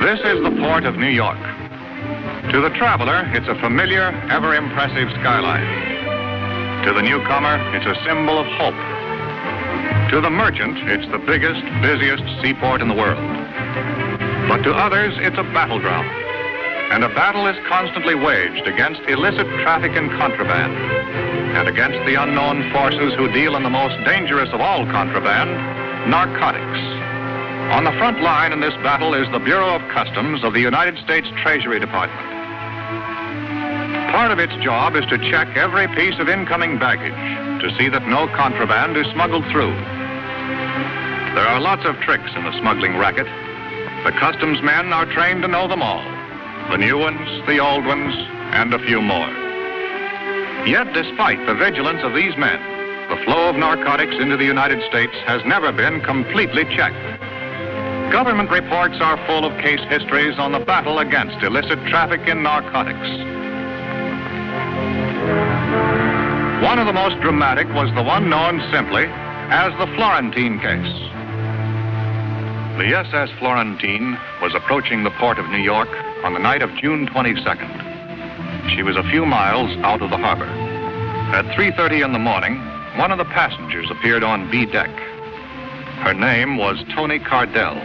This is the port of New York. To the traveler, it's a familiar, ever-impressive skyline. To the newcomer, it's a symbol of hope. To the merchant, it's the biggest, busiest seaport in the world. But to others, it's a battleground. And a battle is constantly waged against illicit traffic in contraband and against the unknown forces who deal in the most dangerous of all contraband, narcotics. On the front line in this battle is the Bureau of Customs of the United States Treasury Department. Part of its job is to check every piece of incoming baggage to see that no contraband is smuggled through. There are lots of tricks in the smuggling racket. The customs men are trained to know them all. The new ones, the old ones, and a few more. Yet, despite the vigilance of these men, the flow of narcotics into the United States has never been completely checked. Government reports are full of case histories on the battle against illicit traffic in narcotics. One of the most dramatic was the one known simply as the Florentine case. The SS Florentine was approaching the port of New York on the night of June 22nd. She was a few miles out of the harbor. At 3:30 in the morning, one of the passengers appeared on B deck. Her name was Toni Cardell.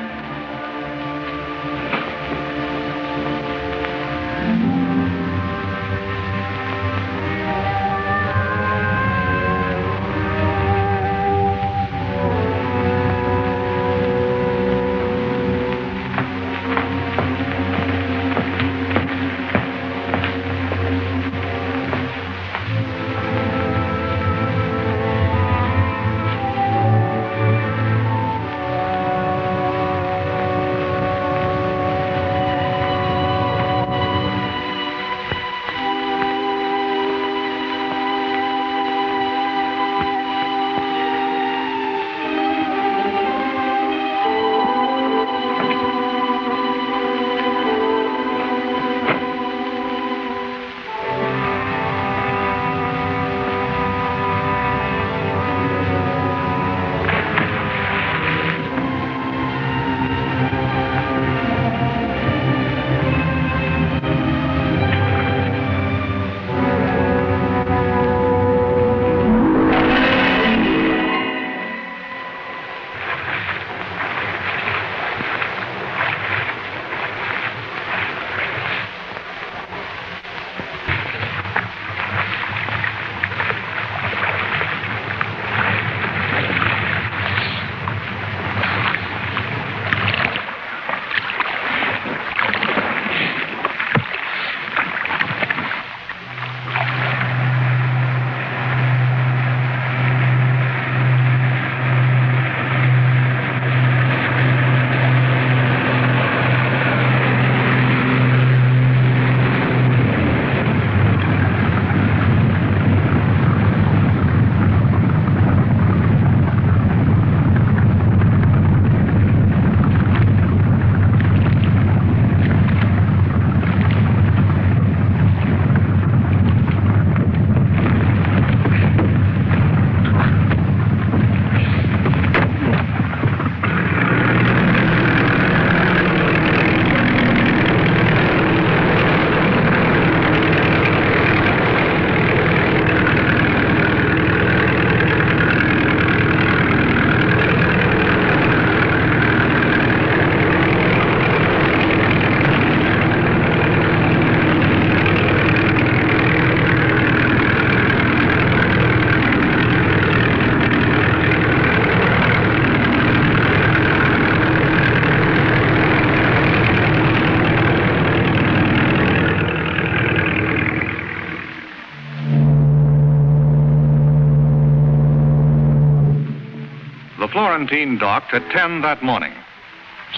Florentine docked at 10 that morning.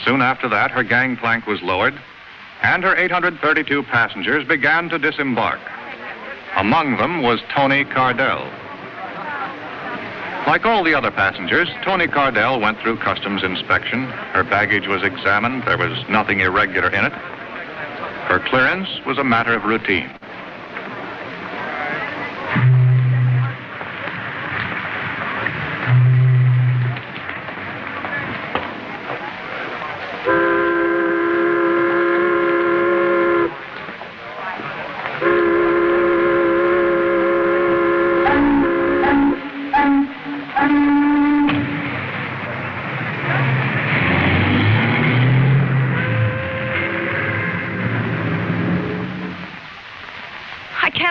Soon after that, her gangplank was lowered, and her 832 passengers began to disembark. Among them was Toni Cardell. Like all the other passengers, Toni Cardell went through customs inspection. Her baggage was examined. There was nothing irregular in it. Her clearance was a matter of routine.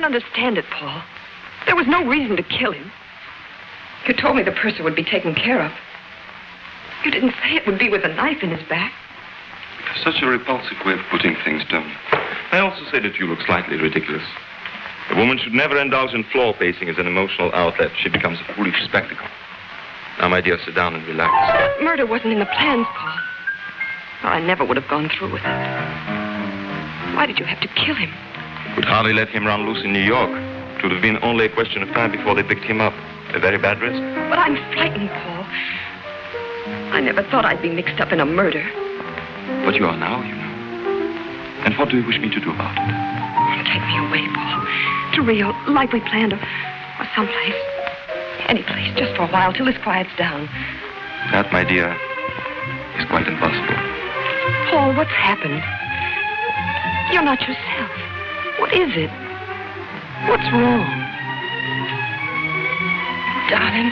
can't understand it, Paul. There was no reason to kill him. You told me the purser would be taken care of. You didn't say it would be with a knife in his back. Such a repulsive way of putting things, Toni. I also say that you look slightly ridiculous. A woman should never indulge in floor pacing as an emotional outlet. She becomes a foolish spectacle. Now, my dear, sit down and relax. Murder wasn't in the plans, Paul. Or I never would have gone through with it. Why did you have to kill him? Would hardly let him run loose in New York. It would have been only a question of time before they picked him up. A very bad risk. But I'm frightened, Paul. I never thought I'd be mixed up in a murder. But you are now, you know. And what do you wish me to do about it? Take me away, Paul. To Rio, like we planned, or someplace. Any place, just for a while, till this quiets down. That, my dear, is quite impossible. Paul, what's happened? You're not yourself. What is it? What's wrong? Darling,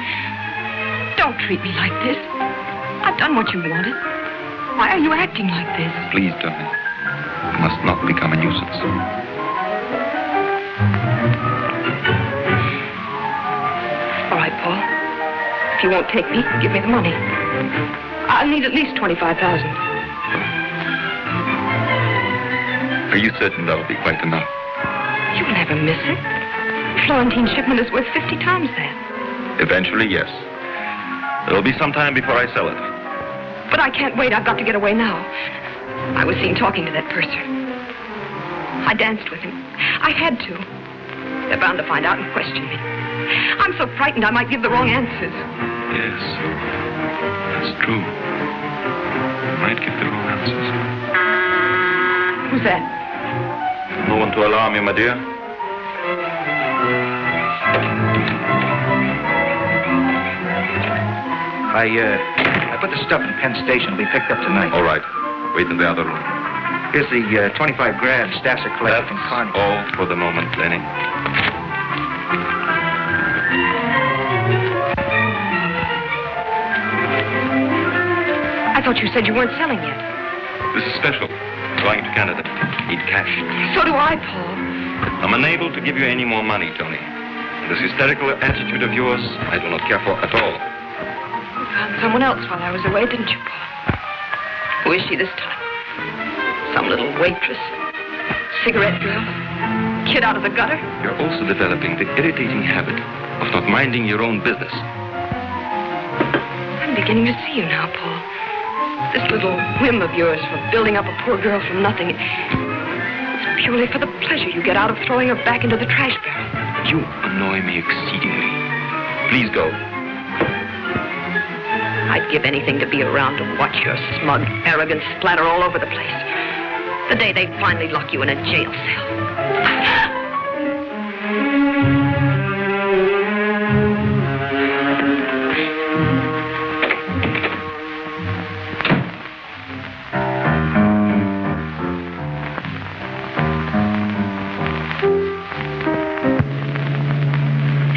don't treat me like this. I've done what you wanted. Why are you acting like this? Please, Toni. You must not become a nuisance. All right, Paul. If you won't take me, give me the money. I'll need at least $25,000. Are you certain that'll be quite enough? You'll never miss it. Florentine's shipment is worth 50 times that. Eventually, yes. There'll be some time before I sell it. But I can't wait. I've got to get away now. I was seen talking to that purser. I danced with him. I had to. They're bound to find out and question me. I'm so frightened I might give the wrong answers. Yes, that's true. You might give the wrong answers. Who's that? No one to alarm you, my dear. I put the stuff in Penn Station. It'll be picked up tonight. All right. Wait in the other room. Here's the 25 grand Stasser collected from Carney. All for the moment, Lenny. I thought you said you weren't selling yet. This is special. Going to Canada. Need cash. So do I, Paul. I'm unable to give you any more money, Toni. This hysterical attitude of yours, I do not care for at all. You found someone else while I was away, didn't you, Paul? Who is she this time? Some little waitress? Cigarette girl? Kid out of the gutter? You're also developing the irritating habit of not minding your own business. I'm beginning to see you now, Paul. This little whim of yours for building up a poor girl from nothing, it's purely for the pleasure you get out of throwing her back into the trash barrel. You annoy me exceedingly. Please go. I'd give anything to be around to watch your smug arrogance splatter all over the place. The day they finally lock you in a jail cell.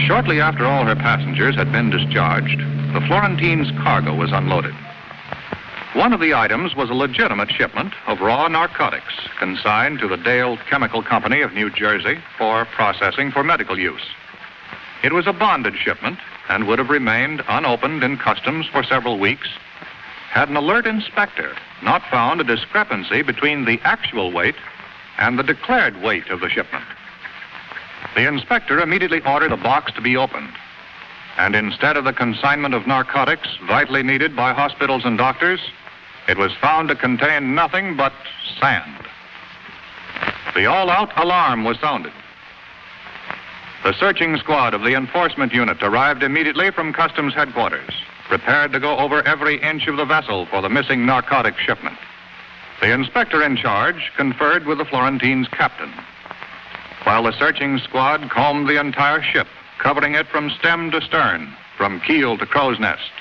Shortly after all her passengers had been discharged, the Florentine's cargo was unloaded. One of the items was a legitimate shipment of raw narcotics consigned to the Dale Chemical Company of New Jersey for processing for medical use. It was a bonded shipment and would have remained unopened in customs for several weeks had an alert inspector not found a discrepancy between the actual weight and the declared weight of the shipment. The inspector immediately ordered the box to be opened, and instead of the consignment of narcotics vitally needed by hospitals and doctors, it was found to contain nothing but sand. The all-out alarm was sounded. The searching squad of the enforcement unit arrived immediately from Customs headquarters, prepared to go over every inch of the vessel for the missing narcotic shipment. The inspector in charge conferred with the Florentine's captain, while the searching squad combed the entire ship, covering it from stem to stern, from keel to crow's nest.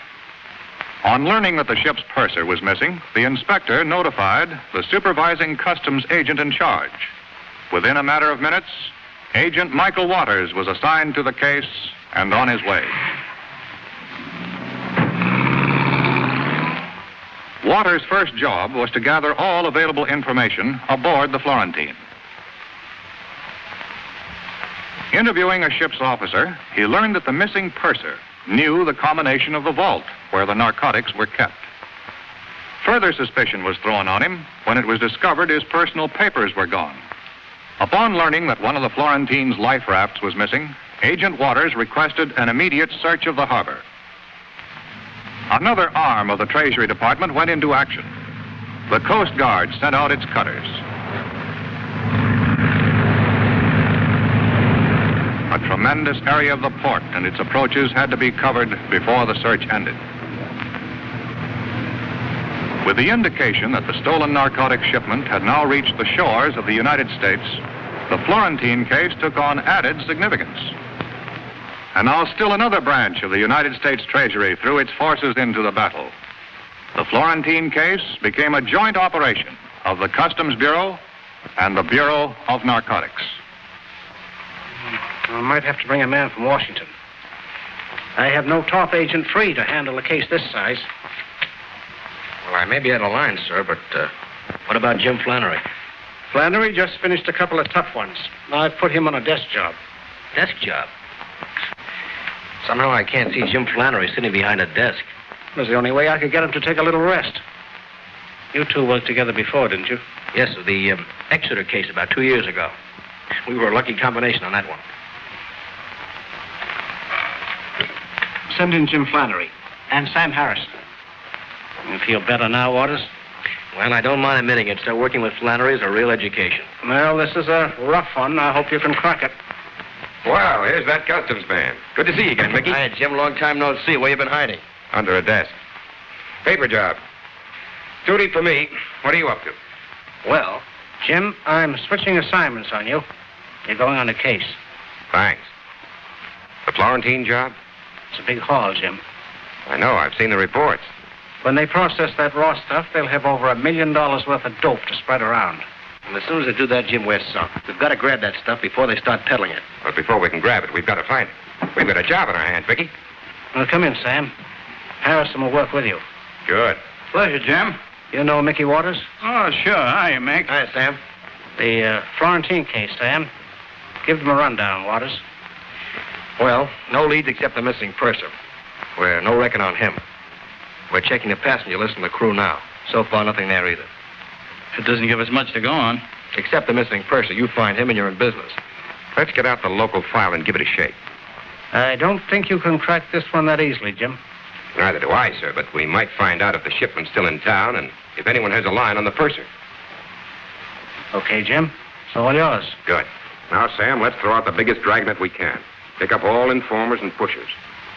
On learning that the ship's purser was missing, the inspector notified the supervising customs agent in charge. Within a matter of minutes, Agent Michael Waters was assigned to the case and on his way. Waters' first job was to gather all available information aboard the Florentine. Interviewing a ship's officer, he learned that the missing purser knew the combination of the vault where the narcotics were kept. Further suspicion was thrown on him when it was discovered his personal papers were gone. Upon learning that one of the Florentine's life rafts was missing, Agent Waters requested an immediate search of the harbor. Another arm of the Treasury Department went into action. The Coast Guard sent out its cutters. A tremendous area of the port and its approaches had to be covered before the search ended. With the indication that the stolen narcotic shipment had now reached the shores of the United States, the Florentine case took on added significance. And now still another branch of the United States Treasury threw its forces into the battle. The Florentine case became a joint operation of the Customs Bureau and the Bureau of Narcotics. I might have to bring a man from Washington. I have no top agent free to handle a case this size. Well, I may be out of line, sir, but what about Jim Flannery? Flannery just finished a couple of tough ones. I've put him on a desk job. Desk job? Somehow I can't see Jim Flannery sitting behind a desk. It was the only way I could get him to take a little rest. You two worked together before, didn't you? Yes, the Exeter case about 2 years ago. We were a lucky combination on that one. Send in Jim Flannery and Sam Harrison. You feel better now, Waters? Well, I don't mind admitting it. So working with Flannery is a real education. Well, this is a rough one. I hope you can crack it. Well, here's that customs man. Good to see you again, Mickey. Hi, Jim. Long time no see. Where you been hiding? Under a desk. Paper job. Duty for me. What are you up to? Well, Jim, I'm switching assignments on you. You're going on a case. Thanks. The Florentine job? It's a big haul, Jim. I know. I've seen the reports. When they process that raw stuff, they'll have over $1 million worth of dope to spread around. And as soon as they do that, Jim, we're sunk. We've got to grab that stuff before they start peddling it. But before we can grab it, we've got to find it. We've got a job in our hands, Mickey. Well, come in, Sam. Harrison will work with you. Good. Pleasure, Jim. You know Mickey Waters? Oh, sure. Hiya, Mick. Hi, Sam. The Florentine case, Sam. Give them a rundown, Waters. Well, no leads except the missing purser. We're no reckon on him. We're checking the passenger list and the crew now. So far, nothing there either. It doesn't give us much to go on. Except the missing purser. You find him and you're in business. Let's get out the local file and give it a shake. I don't think you can crack this one that easily, Jim. Neither do I, sir, but we might find out if the shipment's still in town and if anyone has a line on the purser. Okay, Jim. It's all yours. Good. Now, Sam, let's throw out the biggest dragnet we can. Pick up all informers and pushers.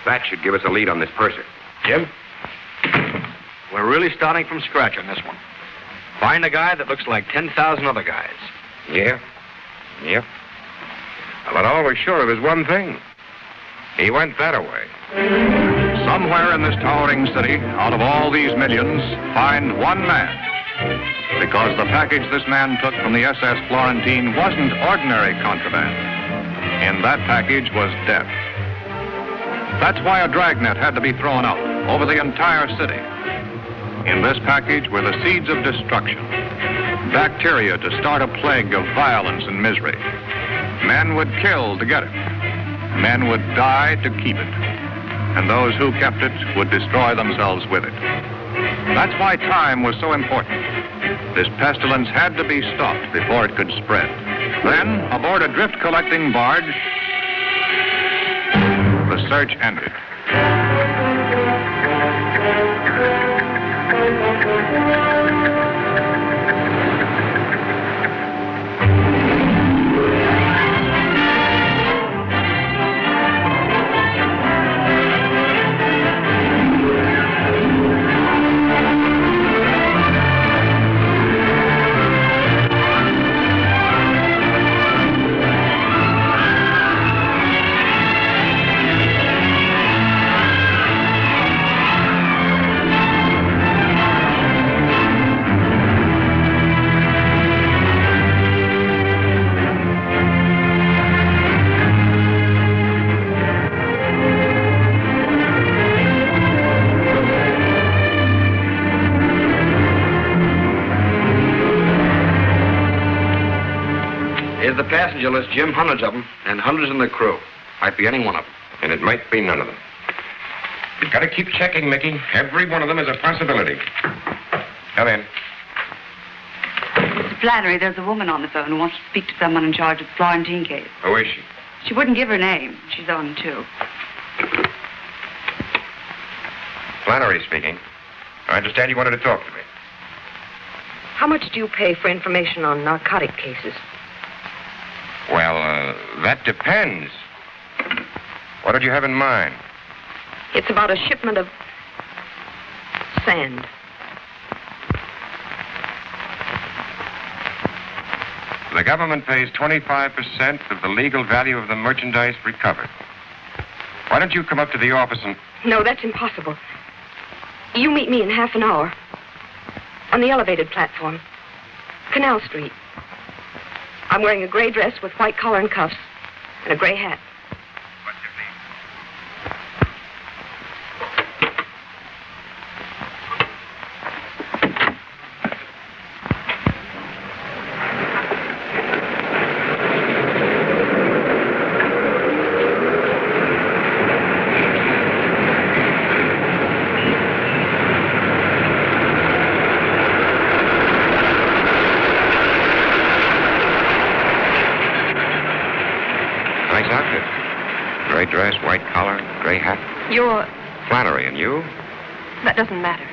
That should give us a lead on this purser. Jim? We're really starting from scratch on this one. Find a guy that looks like 10,000 other guys. Yeah? Yep. But all we're sure of is one thing. He went that away. Somewhere in this towering city, out of all these millions, find one man. Because the package this man took from the SS Florentine wasn't ordinary contraband. In that package was death. That's why a dragnet had to be thrown out over the entire city. In this package were the seeds of destruction, bacteria to start a plague of violence and misery. Men would kill to get it. Men would die to keep it. And those who kept it would destroy themselves with it. That's why time was so important. This pestilence had to be stopped before it could spread. Then, aboard a drift-collecting barge, the search ended. Here's the passenger list, Jim. Hundreds of them, and hundreds in the crew. Might be any one of them. And it might be none of them. You've got to keep checking, Mickey. Every one of them is a possibility. Come in. Mr. Flannery, there's a woman on the phone who wants to speak to someone in charge of the Florentine case. Who is she? She wouldn't give her name. She's on, too. Flannery speaking. I understand you wanted to talk to me. How much do you pay for information on narcotic cases? Well, that depends. What did you have in mind? It's about a shipment of sand. The government pays 25% of the legal value of the merchandise recovered. Why don't you come up to the office and... No, that's impossible. You meet me in half an hour. On the elevated platform. Canal Street. I'm wearing a gray dress with white collar and cuffs and a gray hat. What's your name? Nice outfit. Gray dress, white collar, gray hat. You're... Flannery, and you? That doesn't matter.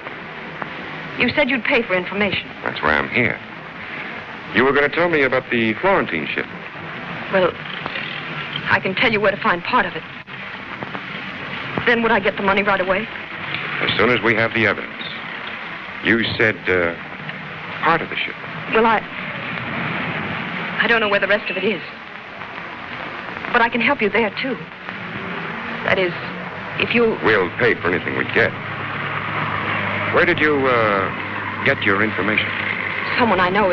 You said you'd pay for information. That's why I'm here. You were going to tell me about the Florentine ship. Well, I can tell you where to find part of it. Then would I get the money right away? As soon as we have the evidence. You said, part of the ship. Well, I don't know where the rest of it is. But I can help you there, too. That is, if you... We'll pay for anything we get. Where did you, get your information? Someone I know.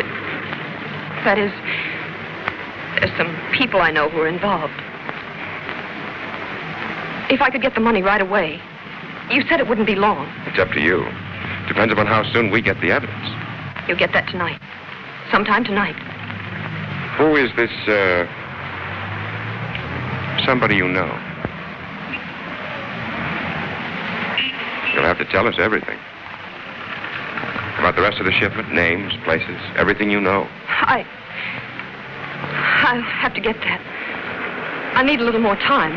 That is, there's some people I know who are involved. If I could get the money right away, you said it wouldn't be long. It's up to you. Depends upon how soon we get the evidence. You'll get that tonight. Sometime tonight. Who is this, somebody you know? You'll have to tell us everything. About the rest of the shipment, names, places, everything you know. I'll have to get that. I need a little more time.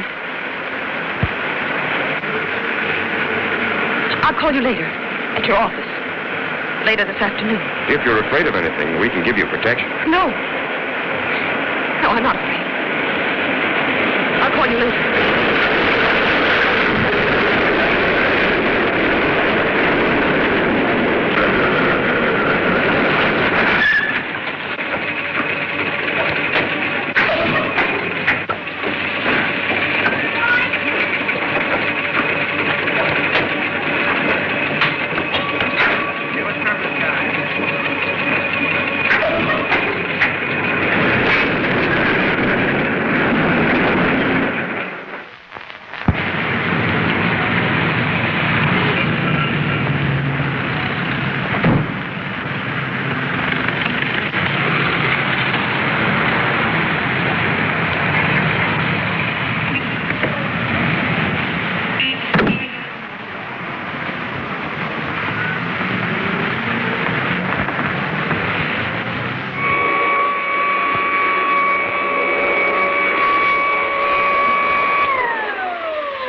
I'll call you later at your office. Later this afternoon. If you're afraid of anything, we can give you protection. No. No, I'm not afraid. I'll call you later.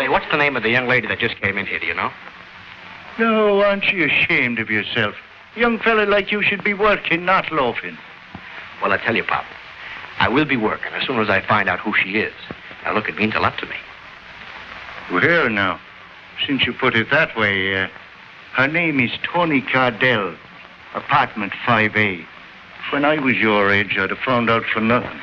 What's the name of the young lady that just came in here, do you know? No, aren't you ashamed of yourself? A young fella like you should be working, not loafing. Well, I tell you, Pop, I will be working as soon as I find out who she is. Now, look, it means a lot to me. Well, now, since you put it that way, her name is Toni Cardell, apartment 5A. When I was your age, I'd have found out for nothing.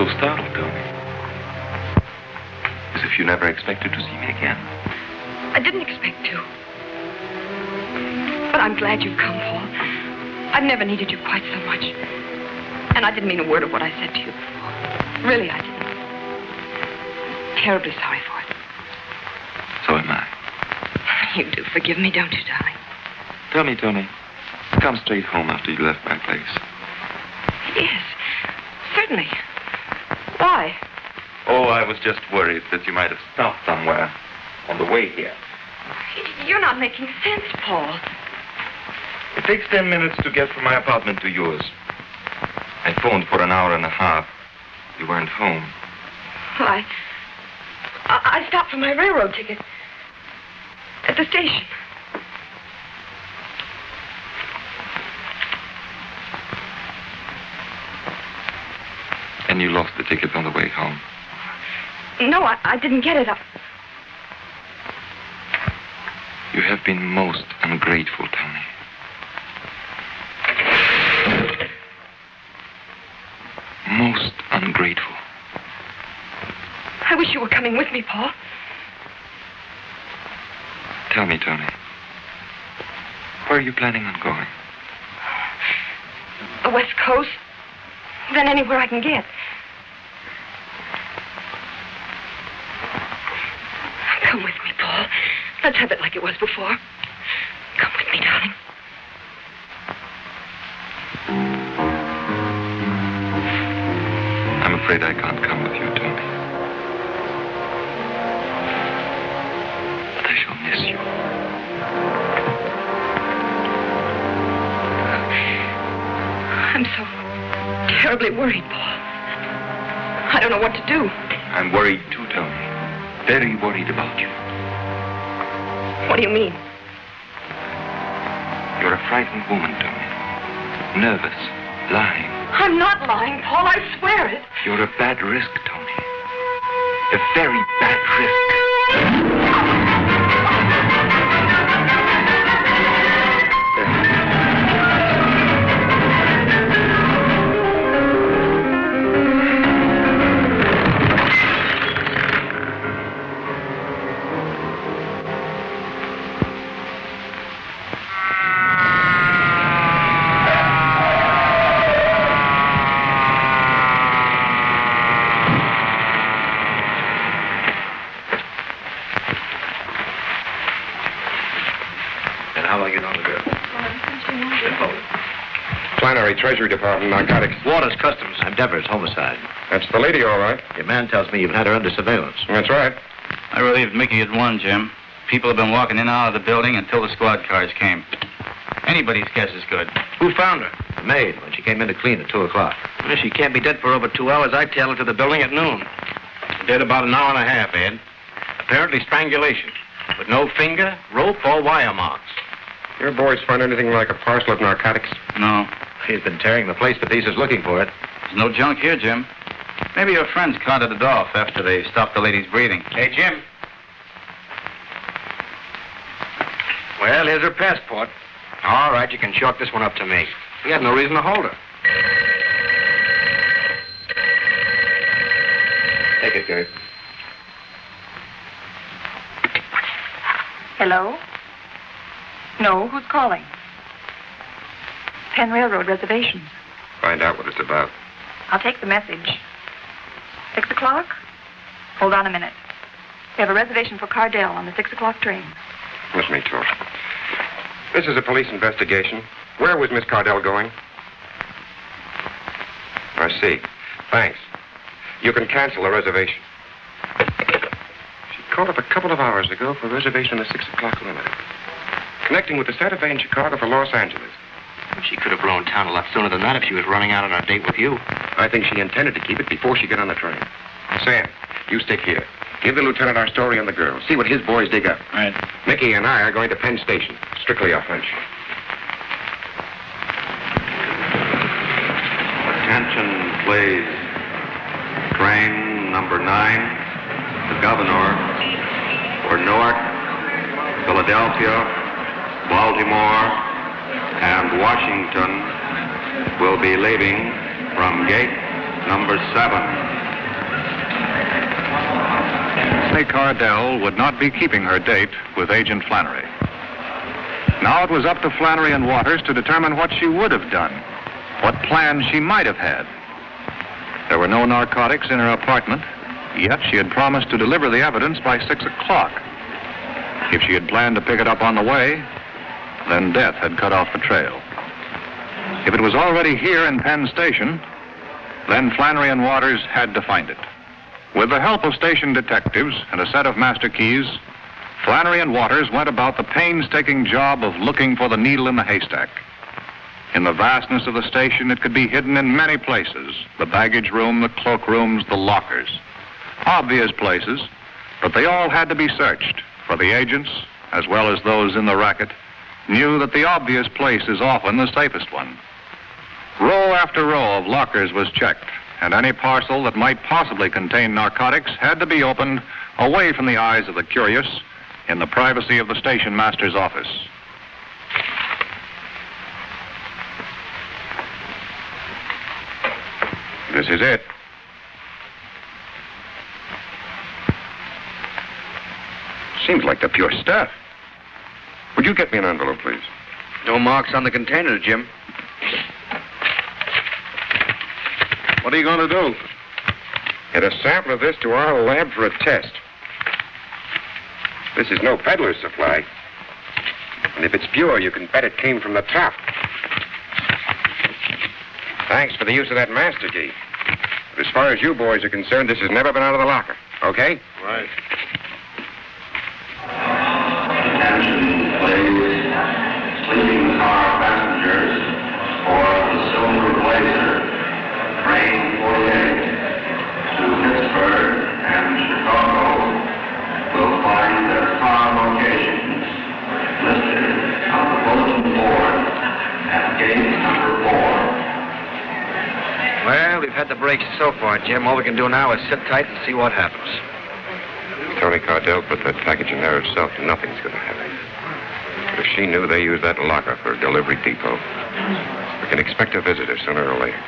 so startled, Toni. As if you never expected to see me again. I didn't expect to. But I'm glad you've come, Paul. I've never needed you quite so much. And I didn't mean a word of what I said to you before. Really, I didn't. Terribly sorry for it. So am I. You do forgive me, don't you, darling? Tell me, Toni, come straight home after you left my place. Yes, certainly. Why? Oh, I was just worried that you might have stopped somewhere on the way here. You're not making sense, Paul. It takes 10 minutes to get from my apartment to yours. I phoned for an hour and a half. You weren't home. Well, I stopped for my railroad ticket at the station. And you lost the ticket on the way home. No, I didn't get it. You have been most ungrateful, Toni. Most ungrateful. I wish you were coming with me, Paul. Tell me, Toni, where are you planning on going? The West Coast. Then anywhere I can get. Come with me, Paul. Let's have it like it was before. Come with me, darling. I'm afraid I can't come with you, Toni. But I shall miss you. I'm so terribly worried, Paul. I don't know what to do. I'm worried too, Toni. Very worried about you. What do you mean? You're a frightened woman, Toni. Nervous, lying. I'm not lying, Paul. I swear it. You're a bad risk, Toni. A very bad risk. Flannery, Treasury Department, Narcotics. Waters, Customs. I'm Devers, homicide. That's the lady, all right. Your man tells me you've had her under surveillance. That's right. I relieved Mickey at 1, Jim. People have been walking in and out of the building until the squad cars came. Anybody's guess is good. Who found her? The maid, when she came in to clean at 2 o'clock. Well, she can't be dead for over 2 hours. I'd tail her to the building at noon. Dead about an hour and a half, Ed. Apparently strangulation. With no finger, rope, or wire marks. Your boys find anything like a parcel of narcotics? No. He's been tearing the place to pieces looking for it. There's no junk here, Jim. Maybe your friends carted it off after they stopped the lady's breathing. Hey, Jim. Well, here's her passport. All right, you can chalk this one up to me. We had no reason to hold her. Take it, Gert. Hello? No, who's calling? Penn Railroad reservations. Find out what it's about. I'll take the message. 6 o'clock? Hold on a minute. We have a reservation for Cardell on the 6 o'clock train. Let me talk. This is a police investigation. Where was Miss Cardell going? I see. Thanks. You can cancel the reservation. She called up a couple of hours ago for a reservation on the 6 o'clock limited. Connecting with the Santa Fe and Chicago for Los Angeles. She could have blown town a lot sooner than that if she was running out on a date with you. I think she intended to keep it before she got on the train. Sam, you stick here. Give the lieutenant our story on the girl. See what his boys dig up. All right. Mickey and I are going to Penn Station. Strictly a hunch. Attention, please. Train number 9, the Governor, for Newark, Philadelphia, Baltimore, and Washington will be leaving from gate number 7. Toni Cardell would not be keeping her date with Agent Flannery. Now it was up to Flannery and Waters to determine what she would have done, what plans she might have had. There were no narcotics in her apartment, yet she had promised to deliver the evidence by 6 o'clock. If she had planned to pick it up on the way, then death had cut off the trail. If it was already here in Penn Station, then Flannery and Waters had to find it. With the help of station detectives and a set of master keys, Flannery and Waters went about the painstaking job of looking for the needle in the haystack. In the vastness of the station, it could be hidden in many places: the baggage room, the cloak rooms, the lockers. Obvious places, but they all had to be searched, for the agents, as well as those in the racket, knew that the obvious place is often the safest one. Row after row of lockers was checked, and any parcel that might possibly contain narcotics had to be opened away from the eyes of the curious in the privacy of the station master's office. This is it. Seems like the pure stuff. Would you get me an envelope, please? No marks on the container, Jim. What are you going to do? Get a sample of this to our lab for a test. This is no peddler's supply. And if it's pure, you can bet it came from the top. Thanks for the use of that master key. But as far as you boys are concerned, this has never been out of the locker. Okay? Right. Attention, please. Sleeping car passengers for the Silver Blazer, train 48 to Pittsburgh and Chicago will find their car locations listed on the bulletin board at gate number 4. Well, we've had the breaks so far, Jim. All we can do now is sit tight and see what happens. Toni Cardell put that package in there herself. Nothing's going to happen. But if she knew they used that locker for a delivery depot, we can expect a visitor sooner or later.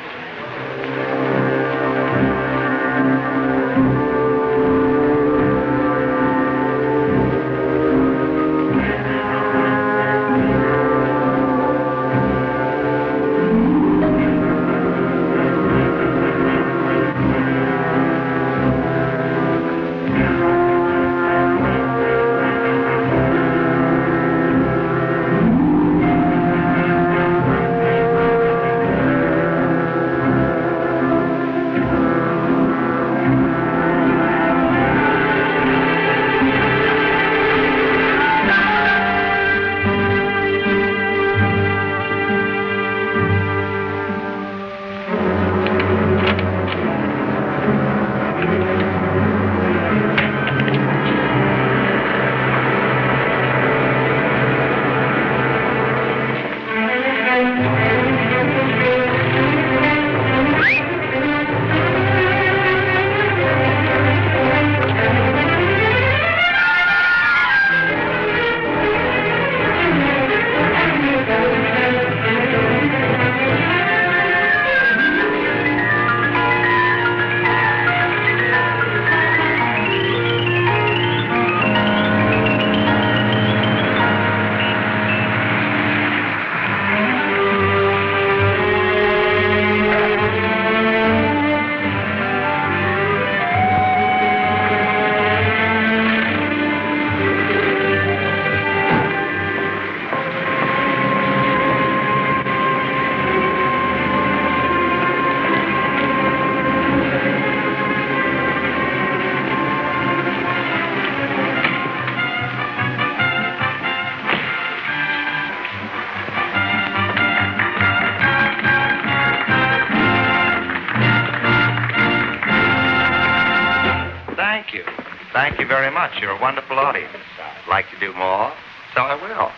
Thank you very much. You're a wonderful audience. I'd like to do more, so I will.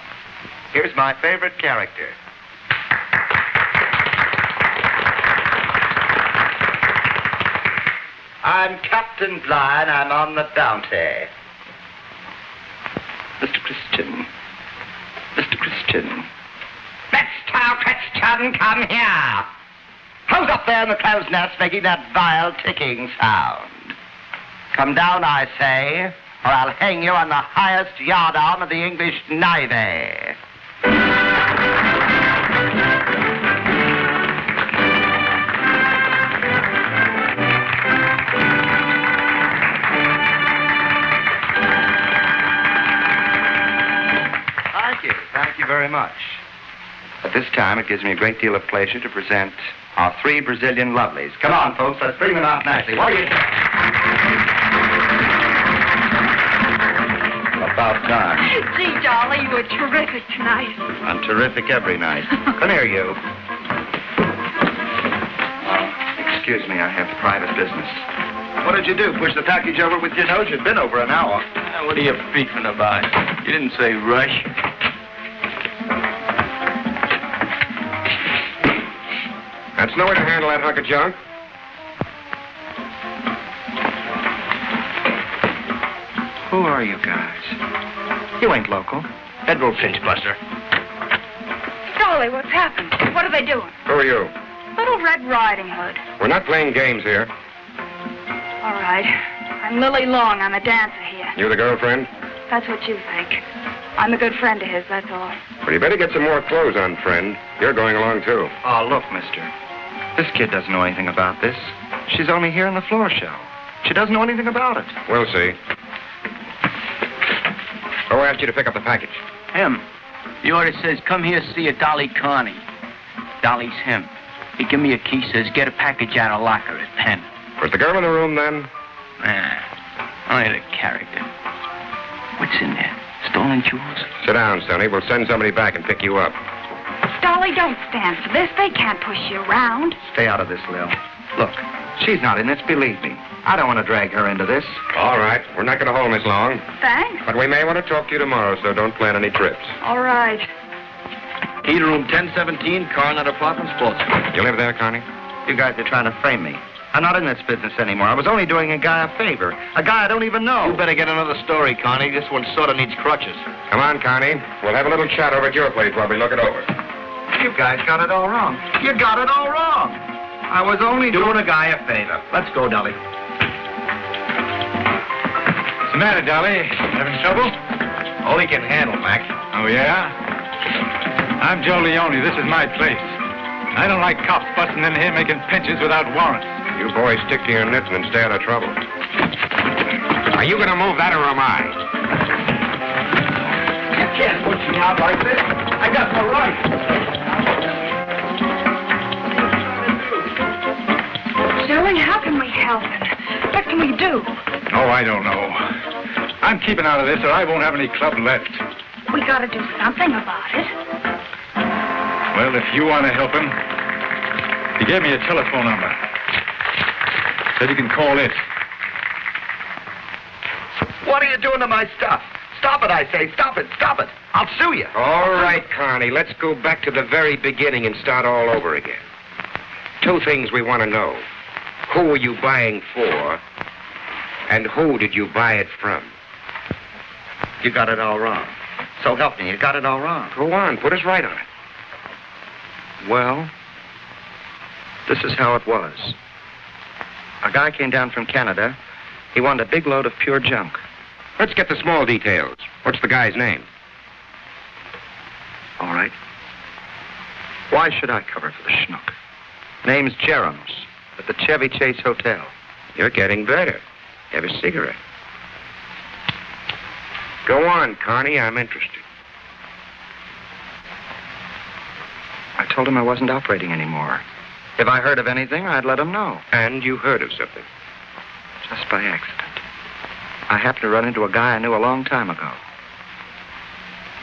Here's my favorite character. I'm Captain Blind. I'm on the bounty. Mr. Christian. Mr. Christian. Mr. Christian, come here. Who's up there in the crow's nest making that vile ticking sound? Come down, I say, or I'll hang you on the highest yardarm of the English Navy. Thank you very much. At this time, it gives me a great deal of pleasure to present our 3 Brazilian lovelies. Come on, folks, let's bring them out nicely. What do you think? About time. Gee, Dolly, you were terrific tonight. I'm terrific every night. Come here, you. Excuse me, I have private business. What did you do? Push the package over with your nose? You'd been over an hour. What are you beefing about? You didn't say rush. That's no way to handle that hunk of junk. Who are you guys? You ain't local. Federal pinch buster. Dolly, what's happened? What are they doing? Who are you? Little Red Riding Hood. We're not playing games here. All right. I'm Lili Long. I'm a dancer here. You the girlfriend? That's what you think. I'm a good friend of his, that's all. Well, you better get some more clothes on, friend. You're going along, too. Oh, look, mister. This kid doesn't know anything about this. She's only here in the floor show. She doesn't know anything about it. We'll see. Who asked you to pick up the package? Him. The order says, come here, see a Dolly Carney. Dolly's him. He give me a key, says, get a package out of locker at Penn. Was the girl in the room then? Nah, only the character. What's in there? Stolen jewels? Sit down, Sonny. We'll send somebody back and pick you up. Dolly, don't stand for this. They can't push you around. Stay out of this, Lil. Look, she's not in this, believe me. I don't want to drag her into this. All right. We're not going to hold Miss Long. Thanks. But we may want to talk to you tomorrow, so don't plan any trips. All right. Key to room 1017, Carnot Apartment, Sports. You live there, Connie? You guys are trying to frame me. I'm not in this business anymore. I was only doing a guy a favor. A guy I don't even know. You better get another story, Connie. This one sort of needs crutches. Come on, Connie. We'll have a little chat over at your place while we look it over. You guys got it all wrong. You got it all wrong. I was only Doing a guy a favor. Let's go, Dolly. What's the matter, Dolly? Having trouble? All he can handle, Mac. Oh, yeah? I'm Joe Leone. This is my place. I don't like cops busting in here making pinches without warrants. You boys stick to your knits and stay out of trouble. Are you going to move that or am I? You can't push me out like this. I got no right. Joey, how can we help him? What can we do? Oh, I don't know. I'm keeping out of this or I won't have any club left. We gotta do something about it. Well, if you want to help him, he gave me a telephone number. Said you can call it. What are you doing to my stuff? Stop it, I say. Stop it. Stop it. I'll sue you. All right, Connie. Let's go back to the very beginning and start all over again. 2 things we want to know. Who were you buying for? And who did you buy it from? You got it all wrong. So help me. You got it all wrong. Go on. Put us right on it. Well, this is how it was. A guy came down from Canada. He wanted a big load of pure junk. Let's get the small details. What's the guy's name? All right. Why should I cover for the schnook? Name's Jerems, at the Chevy Chase Hotel. You're getting better. Have a cigarette. Go on, Connie. I'm interested. I told him I wasn't operating anymore. If I heard of anything, I'd let him know. And you heard of something? Just by accident. I happened to run into a guy I knew a long time ago.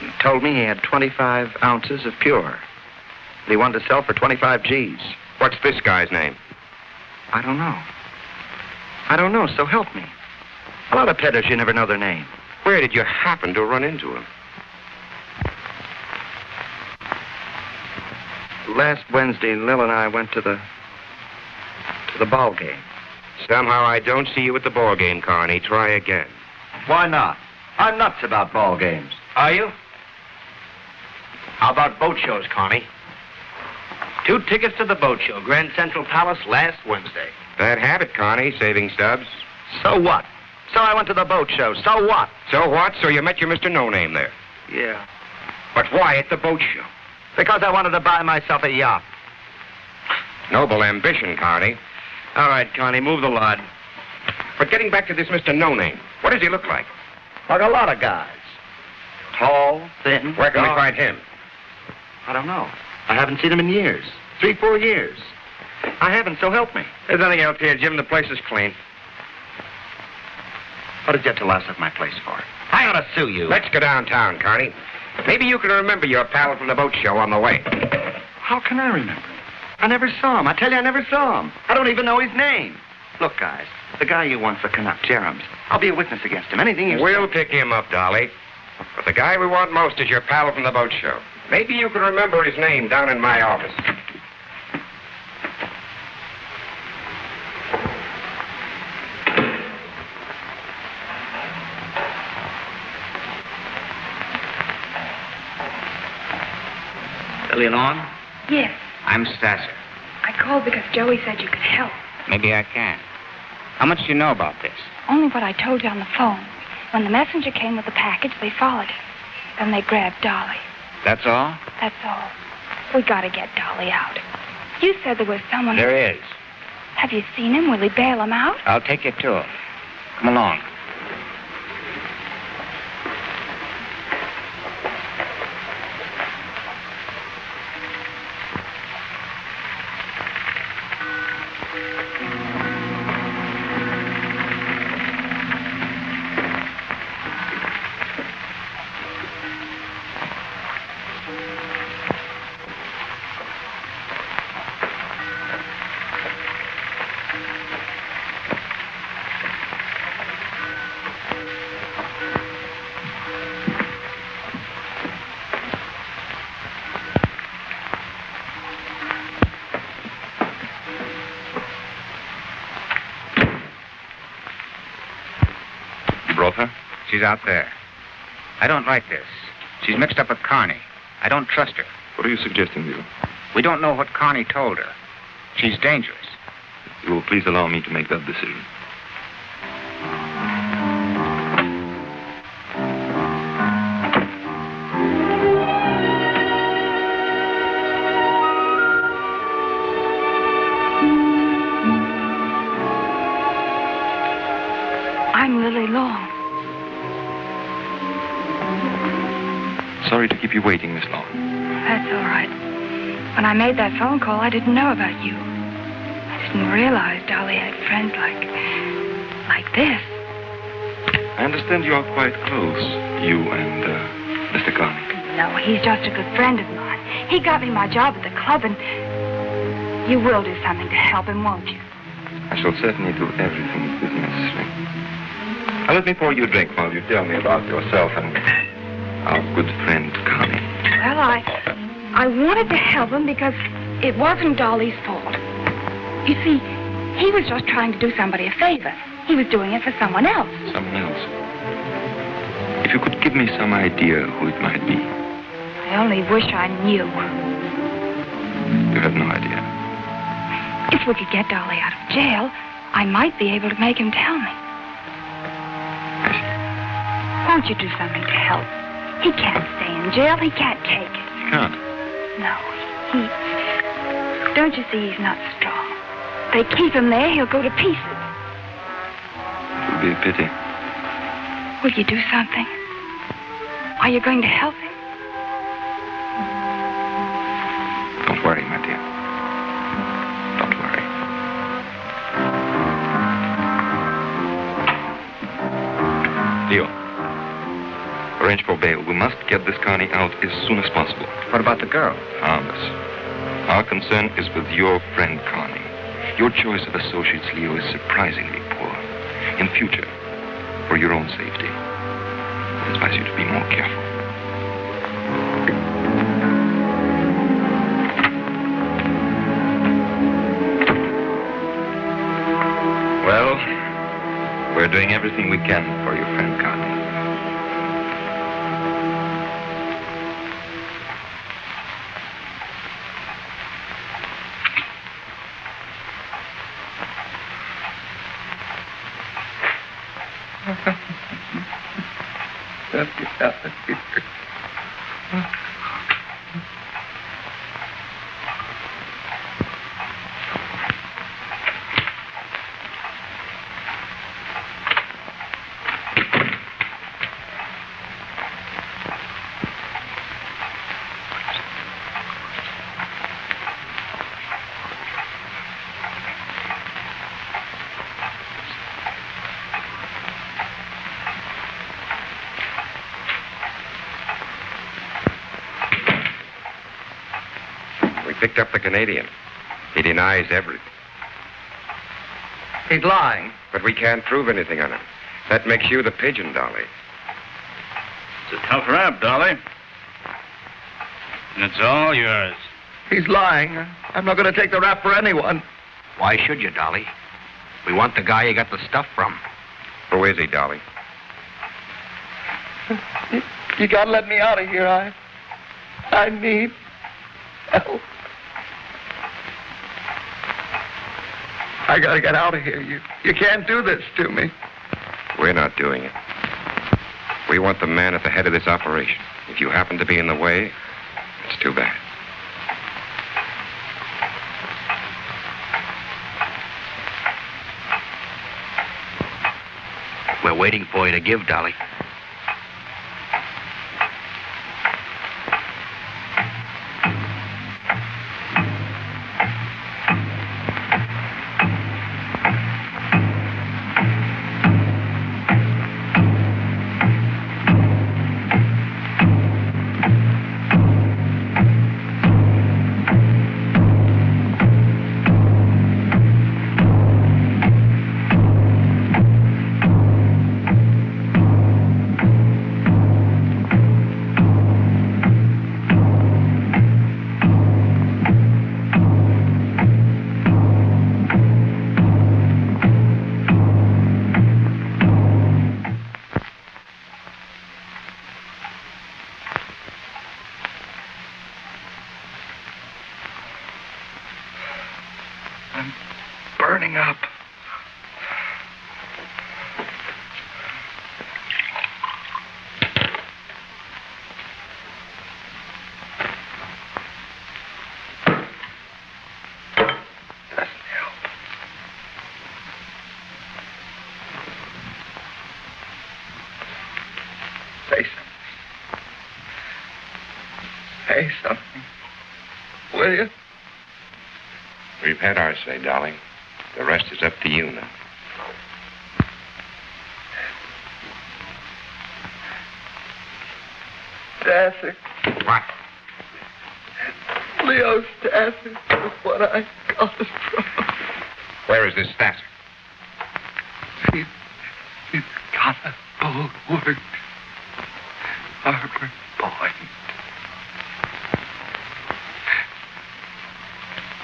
He told me he had 25 ounces of pure that he wanted to sell for 25 G's. What's this guy's name? I don't know. I don't know, so help me. A lot of peddlers, you never know their name. Where did you happen to run into him? Last Wednesday, Lil and I went to the ball game. Somehow I don't see you at the ball game, Carney. Try again. Why not? I'm nuts about ball games. Are you? How about boat shows, Connie? 2 tickets to the boat show, Grand Central Palace, last Wednesday. Bad habit, Connie, saving stubs. So what? So I went to the boat show. So what? So what? So you met your Mr. No-Name there. Yeah. But why at the boat show? Because I wanted to buy myself a yacht. Noble ambition, Connie. All right, Connie, move the lot. But getting back to this Mr. No-Name, what does he look like? Like a lot of guys. Tall, thin. Where can we dark. find him? I don't know. I haven't seen him in years. 3, 4 years. I haven't, so help me. There's nothing else here, Jim. The place is clean. What did you have to louse up my place for? I ought to sue you. Let's go downtown, Connie. Maybe you can remember your pal from the boat show on the way. How can I remember? I never saw him. I tell you, I never saw him. I don't even know his name. Look, guys, the guy you want for Canuck, Jerem's, I'll be a witness against him. Anything you We'll pick him up, Dolly. But the guy we want most is your pal from the boat show. Maybe you can remember his name down in my office. Lili Long? Yes. I'm Stasser. I called because Joey said you could help. Maybe I can. How much do you know about this? Only what I told you on the phone. When the messenger came with the package, they followed him. Then they grabbed Dolly. That's all? That's all. We gotta get Dolly out. You said there was someone... There is. Have you seen him? Will he bail him out? I'll take you to him. Come along. She's out there. I don't like this. She's mixed up with Carney. I don't trust her. What are you suggesting, Yul? We don't know what Carney told her. She's dangerous. You will please allow me to make that decision. I'm Lili Long. Sorry to keep you waiting, Miss Long. That's all right. When I made that phone call, I didn't know about you. I didn't realize Dolly had friends like this. I understand you are quite close, you and Mr. Carney. No, he's just a good friend of mine. He got me my job at the club, and you will do something to help him, won't you? I shall certainly do everything that is necessary. Now, let me pour you a drink while you tell me about yourself and our good friend, Carney. Well, I wanted to help him because it wasn't Dolly's fault. You see, he was just trying to do somebody a favor. He was doing it for someone else. Someone else? If you could give me some idea who it might be. I only wish I knew. You have no idea. If we could get Dolly out of jail, I might be able to make him tell me. I see. Won't you do something to help? He can't stay in jail. He can't take it. You can't? No, he... Don't you see he's not strong? They keep him there, he'll go to pieces. It would be a pity. Will you do something? Are you going to help him? Don't worry, my dear. Don't worry. Leo, arrange for bail. We must get this Carney out as soon as possible. What about the girl? Harmless. Our concern is with your friend, Carney. Your choice of associates, Leo, is surprisingly poor. In future, for your own safety, I advise you to be more careful. Well, we're doing everything we can for your friend, Carney. Let me out of here. Picked up the Canadian. He denies everything. He's lying. But we can't prove anything on him. That makes you the pigeon, Dolly. It's a tough rap, Dolly. And it's all yours. He's lying. I'm not going to take the rap for anyone. Why should you, Dolly? We want the guy you got the stuff from. Who is he, Dolly? You got to let me out of here. I need help. I got to get out of here. You can't do this to me. We're not doing it. We want the man at the head of this operation. If you happen to be in the way, it's too bad. We're waiting for you to give, Dolly. Burning up. Doesn't help. Say something. Say something. Will you? We've had our say, Dolly. The rest is up to you now. Stasser. What? Leo Stasser is what I got it from. Where is this Stasser? He's got a bulwark. Harbor Point.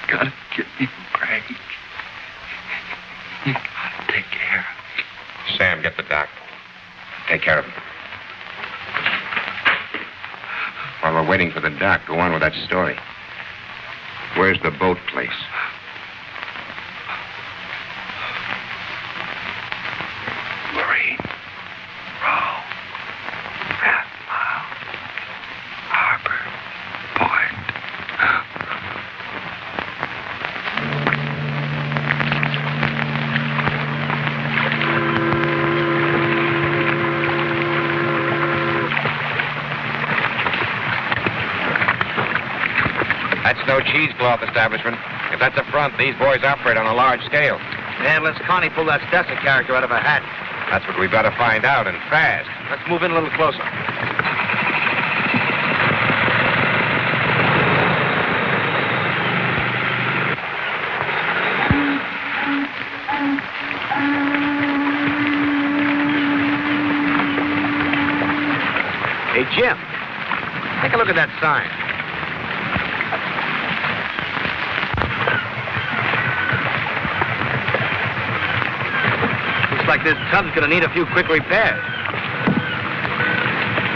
Gotta get me Brady. You gotta take care of him. Sam, get the doc. Take care of him. While we're waiting for the doc, go on with that story. Where's the boat place? Marine. Row. Half Mile. Harbor Point. That's no cheesecloth establishment. If that's a front, these boys operate on a large scale. Yeah, unless Connie pulled that Stasser character out of her hat. That's what we've got to find out, and fast. Let's move in a little closer. Hey, Jim, take a look at that sign. Like this tub's gonna need a few quick repairs.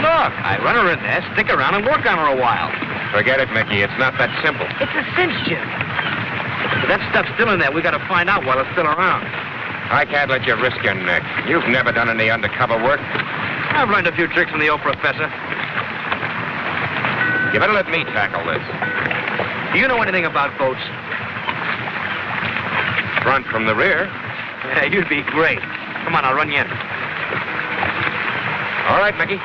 Look, I'd run her in there, stick around, and work on her a while. Forget it, Mickey. It's not that simple. It's a cinch, Jim. If that stuff's still in there, we gotta find out while it's still around. I can't let you risk your neck. You've never done any undercover work. I've learned a few tricks from the old professor. You better let me tackle this. Do you know anything about boats? Front from the rear. Yeah, you'd be great. Come on, I'll run you in. All right, Mickey.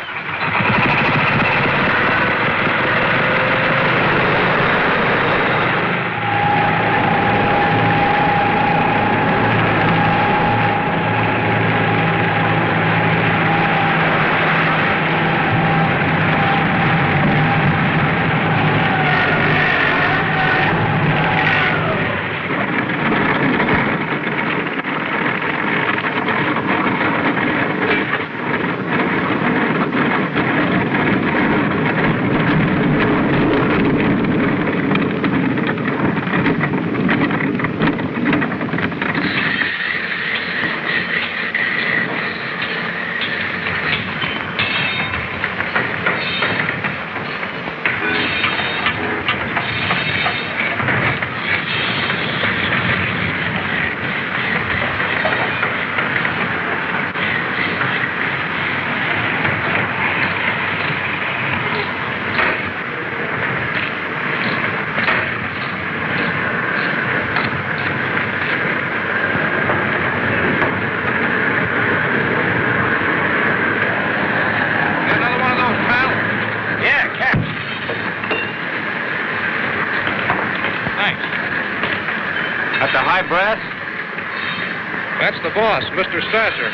That's the boss, Mr. Stasser.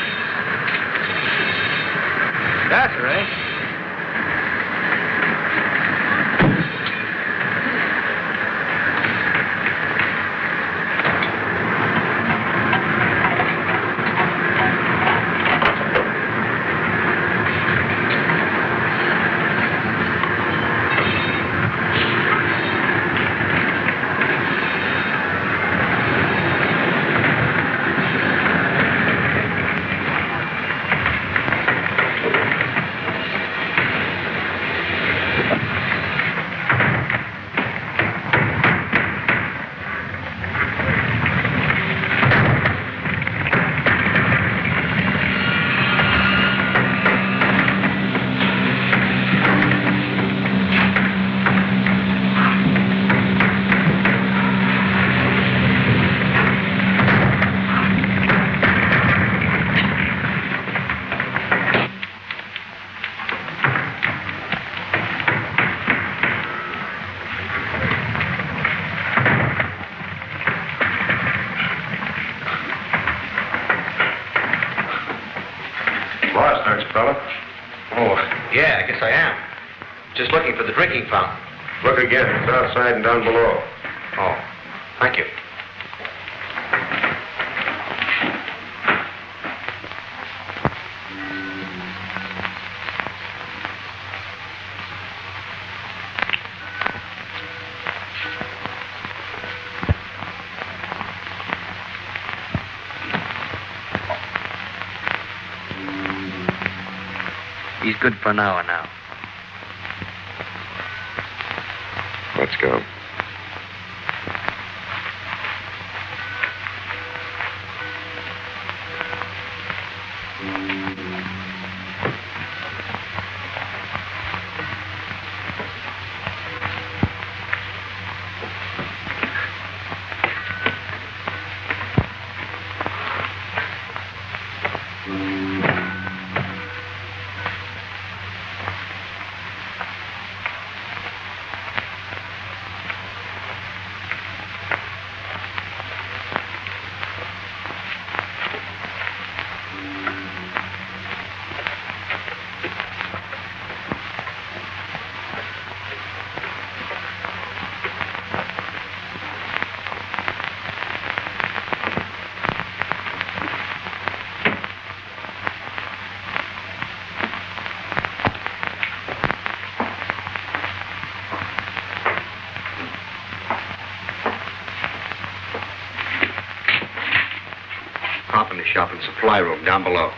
Stasser, eh? Yeah, I guess I am. Just looking for the drinking fountain. Look again. It's outside and down below. Oh, thank you. He's good for an hour now. Let's go. Shop and supply room down below.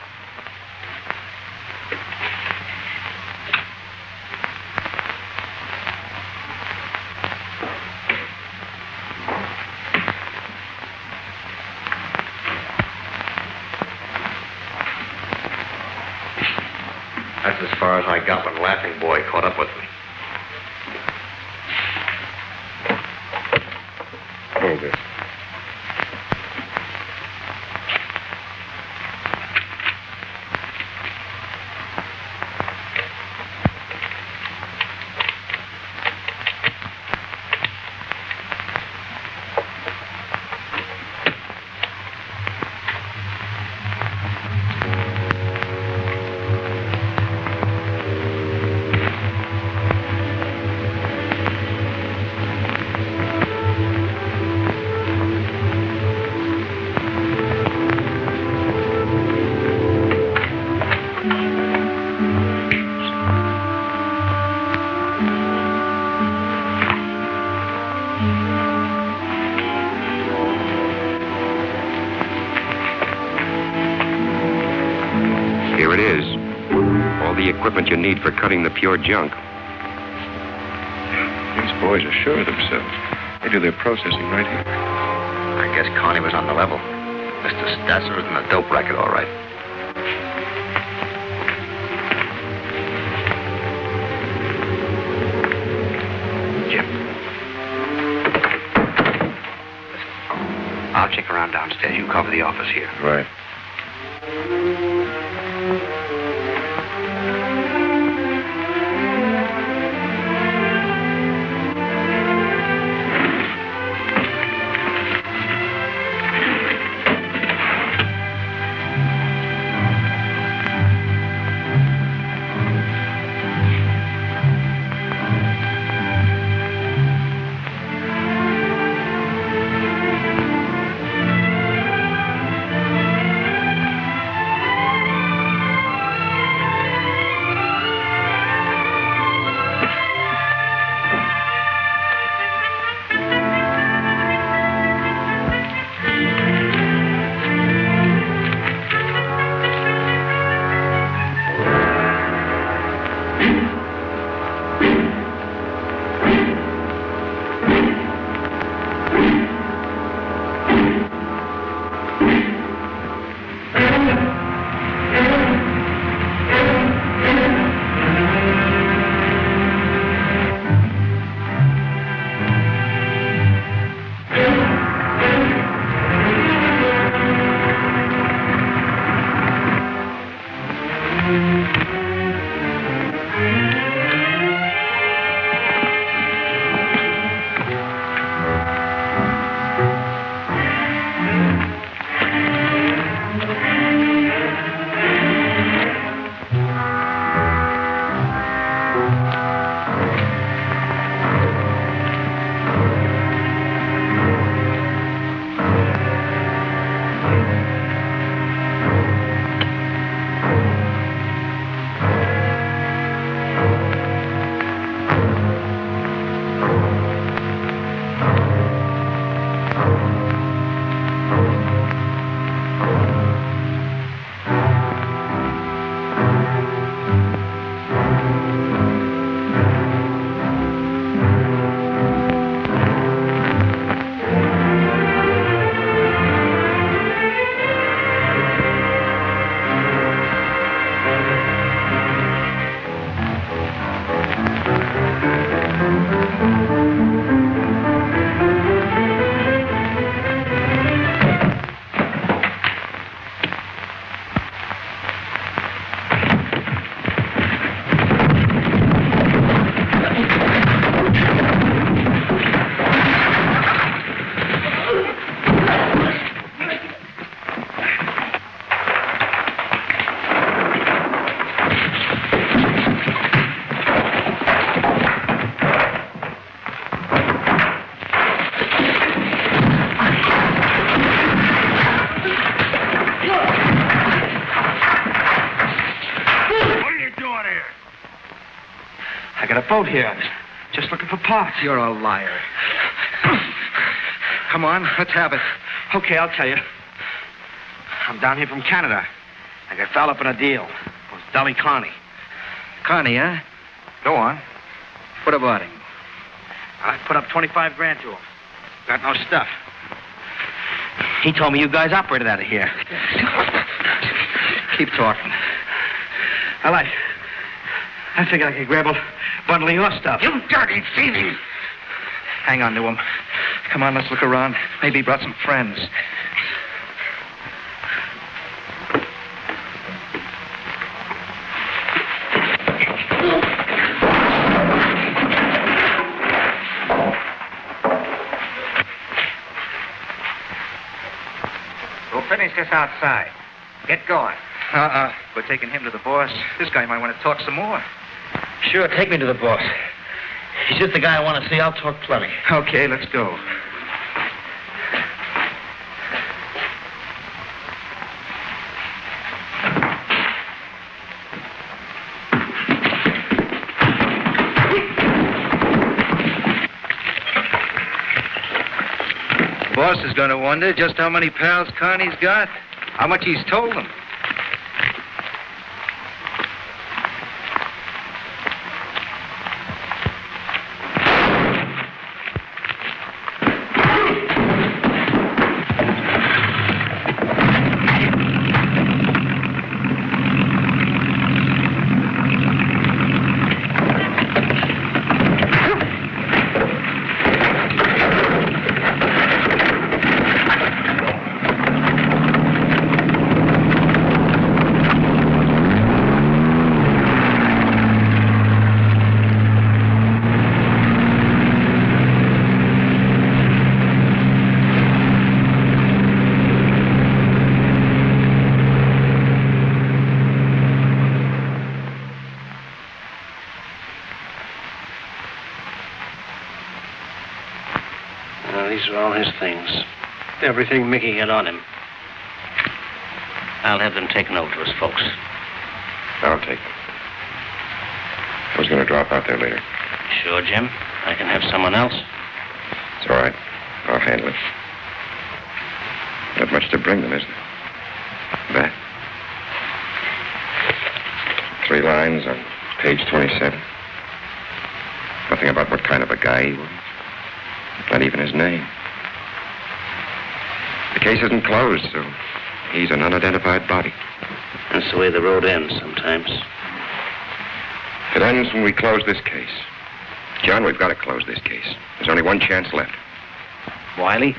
That's as far as I got when Laughing Boy caught up with me. Hold this. You need for cutting the pure junk. These boys are sure of themselves. They do their processing right here. I guess Carney was on the level. Mr. Stasser was in the dope racket, all right. Jim. Listen, I'll check around downstairs. You cover the office here. Right. Boat here. Just looking for parts. You're a liar. Come on, let's have it. Okay, I'll tell you. I'm down here from Canada. I got fouled up in a deal. It was Dolly Carney. Carney, huh? Go on. What about him? I put up 25 grand to him. Got no stuff. He told me you guys operated out of here. Keep talking. All right. I figured I could grab a bundle of your stuff. You dirty thieving! Hang on to him. Come on, let's look around. Maybe he brought some friends. We'll finish this outside. Get going. We're taking him to the boss. This guy might want to talk some more. Sure, take me to the boss. He's just the guy I want to see. I'll talk plenty. Okay, let's go. The boss is going to wonder just how many pals Carney's got, how much he's told them. These are all his things. Everything Mickey had on him. I'll have them taken over to his folks. I'll take them. I was going to drop out there later. Sure, Jim? I can have someone else. It's all right. I'll handle it. Not much to bring them, is there? That. 3 lines on page 27. Nothing about what kind of a guy he was. Not even his name. The case isn't closed, so he's an unidentified body. That's the way the road ends sometimes. It ends when we close this case. John, we've got to close this case. There's only one chance left. Wiley?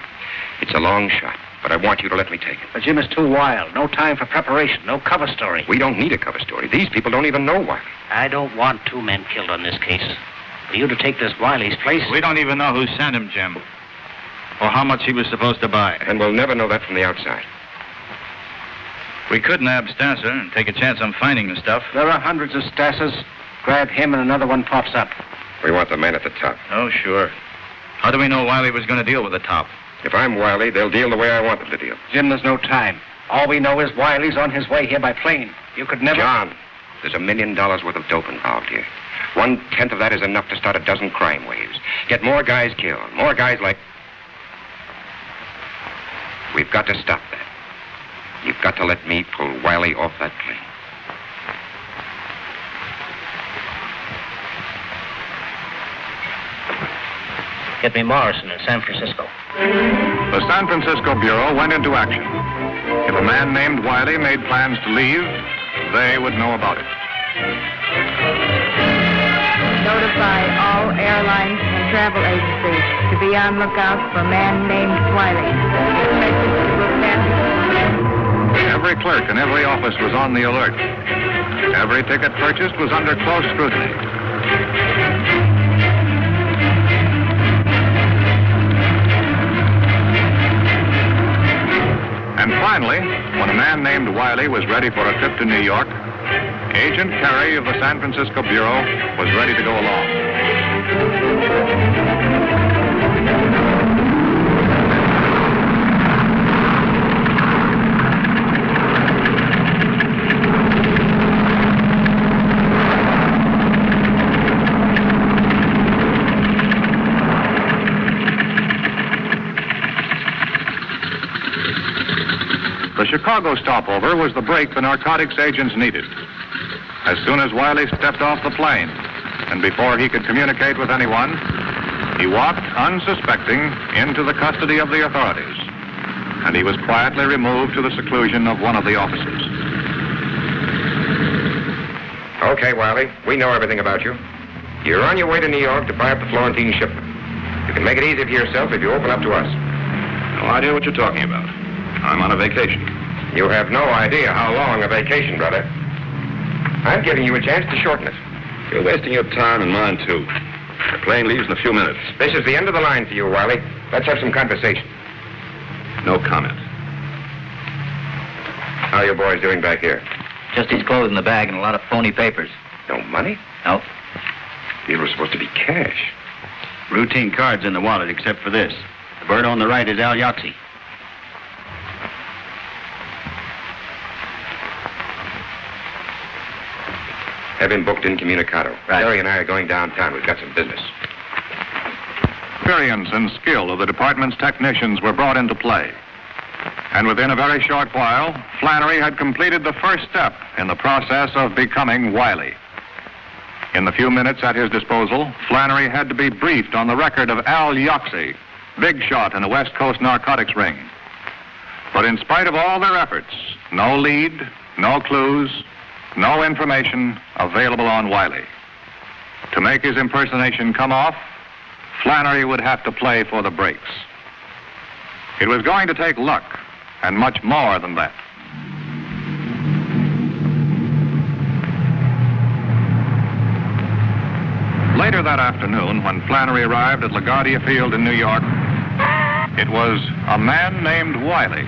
It's a long shot, but I want you to let me take it. But Jim is too wild. No time for preparation. No cover story. We don't need a cover story. These people don't even know Wiley. I don't want 2 men killed on this case. For you to take this Wiley's place... We don't even know who sent him, Jim. Or how much he was supposed to buy. And we'll never know that from the outside. We could nab Stasser and take a chance on finding the stuff. There are hundreds of Stassers. Grab him and another one pops up. We want the man at the top. Oh, sure. How do we know Wiley was going to deal with the top? If I'm Wiley, they'll deal the way I want them to deal. Jim, there's no time. All we know is Wiley's on his way here by plane. You could never... John, there's $1 million worth of dope involved here. 1/10 of that is enough to start a dozen crime waves. Get more guys killed. More guys like... We've got to stop that. You've got to let me pull Wiley off that plane. Get me Morrison in San Francisco. The San Francisco Bureau went into action. If a man named Wiley made plans to leave, they would know about it. Notify all airlines and travel agencies to be on lookout for a man named Wiley. Every clerk in every office was on the alert. Every ticket purchased was under close scrutiny. And finally, when a man named Wiley was ready for a trip to New York, Agent Carey of the San Francisco Bureau was ready to go along. The Chicago stopover was the break the narcotics agents needed. As soon as Wiley stepped off the plane, and before he could communicate with anyone, he walked, unsuspecting, into the custody of the authorities, and he was quietly removed to the seclusion of one of the offices. Okay, Wiley. We know everything about you. You're on your way to New York to buy up the Florentine shipment. You can make it easy for yourself if you open up to us. No idea what you're talking about. I'm on a vacation. You have no idea how long a vacation, brother. I'm giving you a chance to shorten it. You're wasting your time and mine, too. The plane leaves in a few minutes. This is the end of the line for you, Wiley. Let's have some conversation. No comment. How are your boys doing back here? Just his clothes in the bag and a lot of phony papers. No money? No. These were supposed to be cash. Routine cards in the wallet, except for this. The bird on the right is Al Yahtzee. Have him booked incommunicado. Right. Jerry and I are going downtown. We've got some business. Experience and skill of the department's technicians were brought into play. And within a very short while, Flannery had completed the first step in the process of becoming wily. In the few minutes at his disposal, Flannery had to be briefed on the record of Al Yahtzee, big shot in the West Coast narcotics ring. But in spite of all their efforts, no lead, no clues, no information available on Wiley. To make his impersonation come off, Flannery would have to play for the breaks. It was going to take luck, and much more than that. Later that afternoon, when Flannery arrived at LaGuardia Field in New York, it was a man named Wiley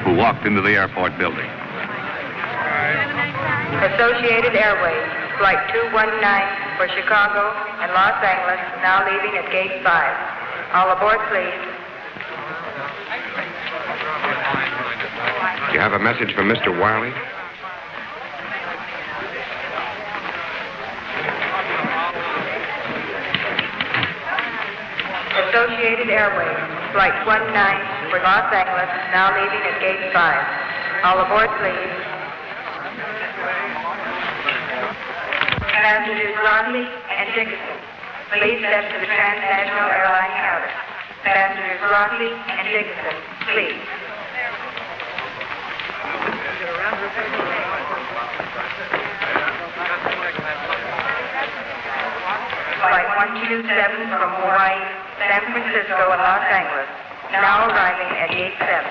who walked into the airport building. Associated Airways, Flight 219 for Chicago and Los Angeles, now leaving at Gate 5. All aboard, please. Do you have a message from Mr. Wiley? Associated Airways, Flight 119 for Los Angeles, now leaving at Gate 5. All aboard, please. Passengers Rodley and Dickinson, please step to the Transnational Airline counter. Passengers Rodley and Dickinson, please. Flight 127 from Hawaii, San Francisco, and Los Angeles, now arriving at Gate 7.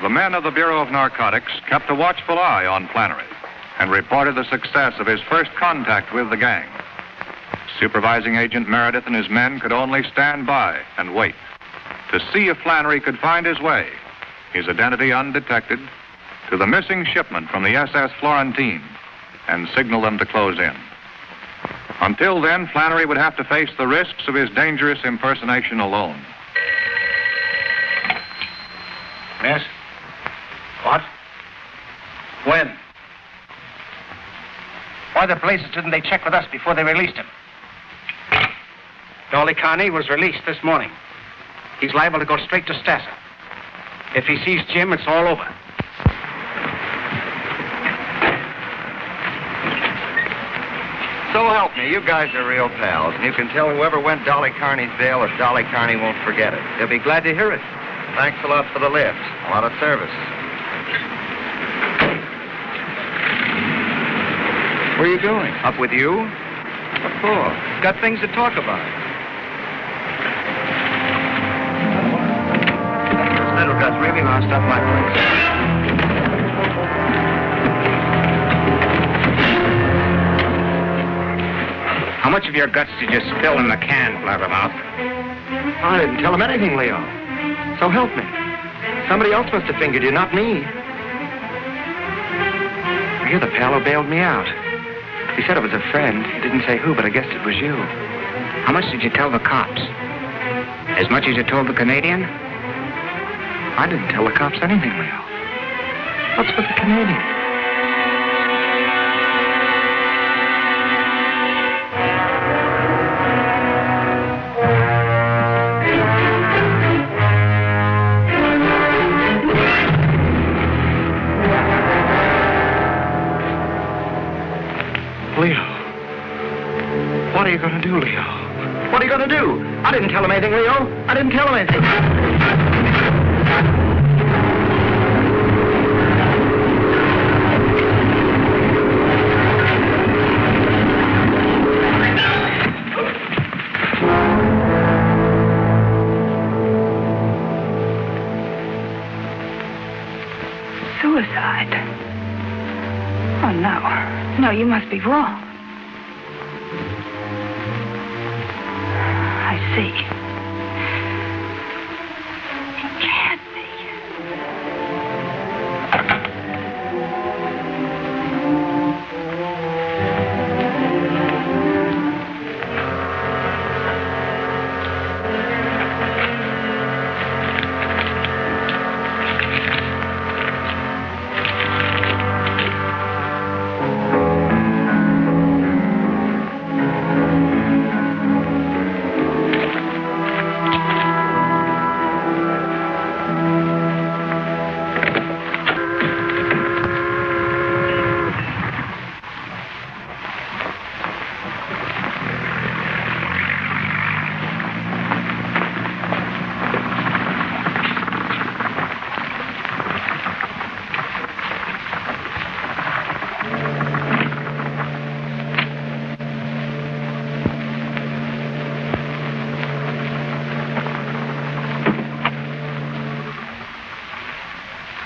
The men of the Bureau of Narcotics kept a watchful eye on Flannery and reported the success of his first contact with the gang. Supervising Agent Meredith and his men could only stand by and wait to see if Flannery could find his way, his identity undetected, to the missing shipment from the SS Florentine and signal them to close in. Until then, Flannery would have to face the risks of his dangerous impersonation alone. Yes? What? When? Why the blazes didn't they check with us before they released him? Dolly Carney was released this morning. He's liable to go straight to Stasser. If he sees Jim, it's all over. So help me, you guys are real pals, and you can tell whoever went Dolly Carney's bail if Dolly Carney won't forget it. They'll be glad to hear it. Thanks a lot for the lift. A lot of service. Where are you going? Up with you? What for? Got things to talk about. This little guy's really lost up my place. How much of your guts did you spill in the can, Blabbermouth? I didn't tell him anything, Leo. So help me. Somebody else must have fingered you, not me. You're the pal who bailed me out. He said it was a friend. He didn't say who, but I guessed it was you. How much did you tell the cops? As much as you told the Canadian? I didn't tell the cops anything, Leo. What's with the Canadian? Leo. What are you going to do, Leo? What are you going to do? I didn't tell him anything, Leo. I didn't tell him anything. Suicide? Oh, no. No, you must be wrong. I see. It can't be.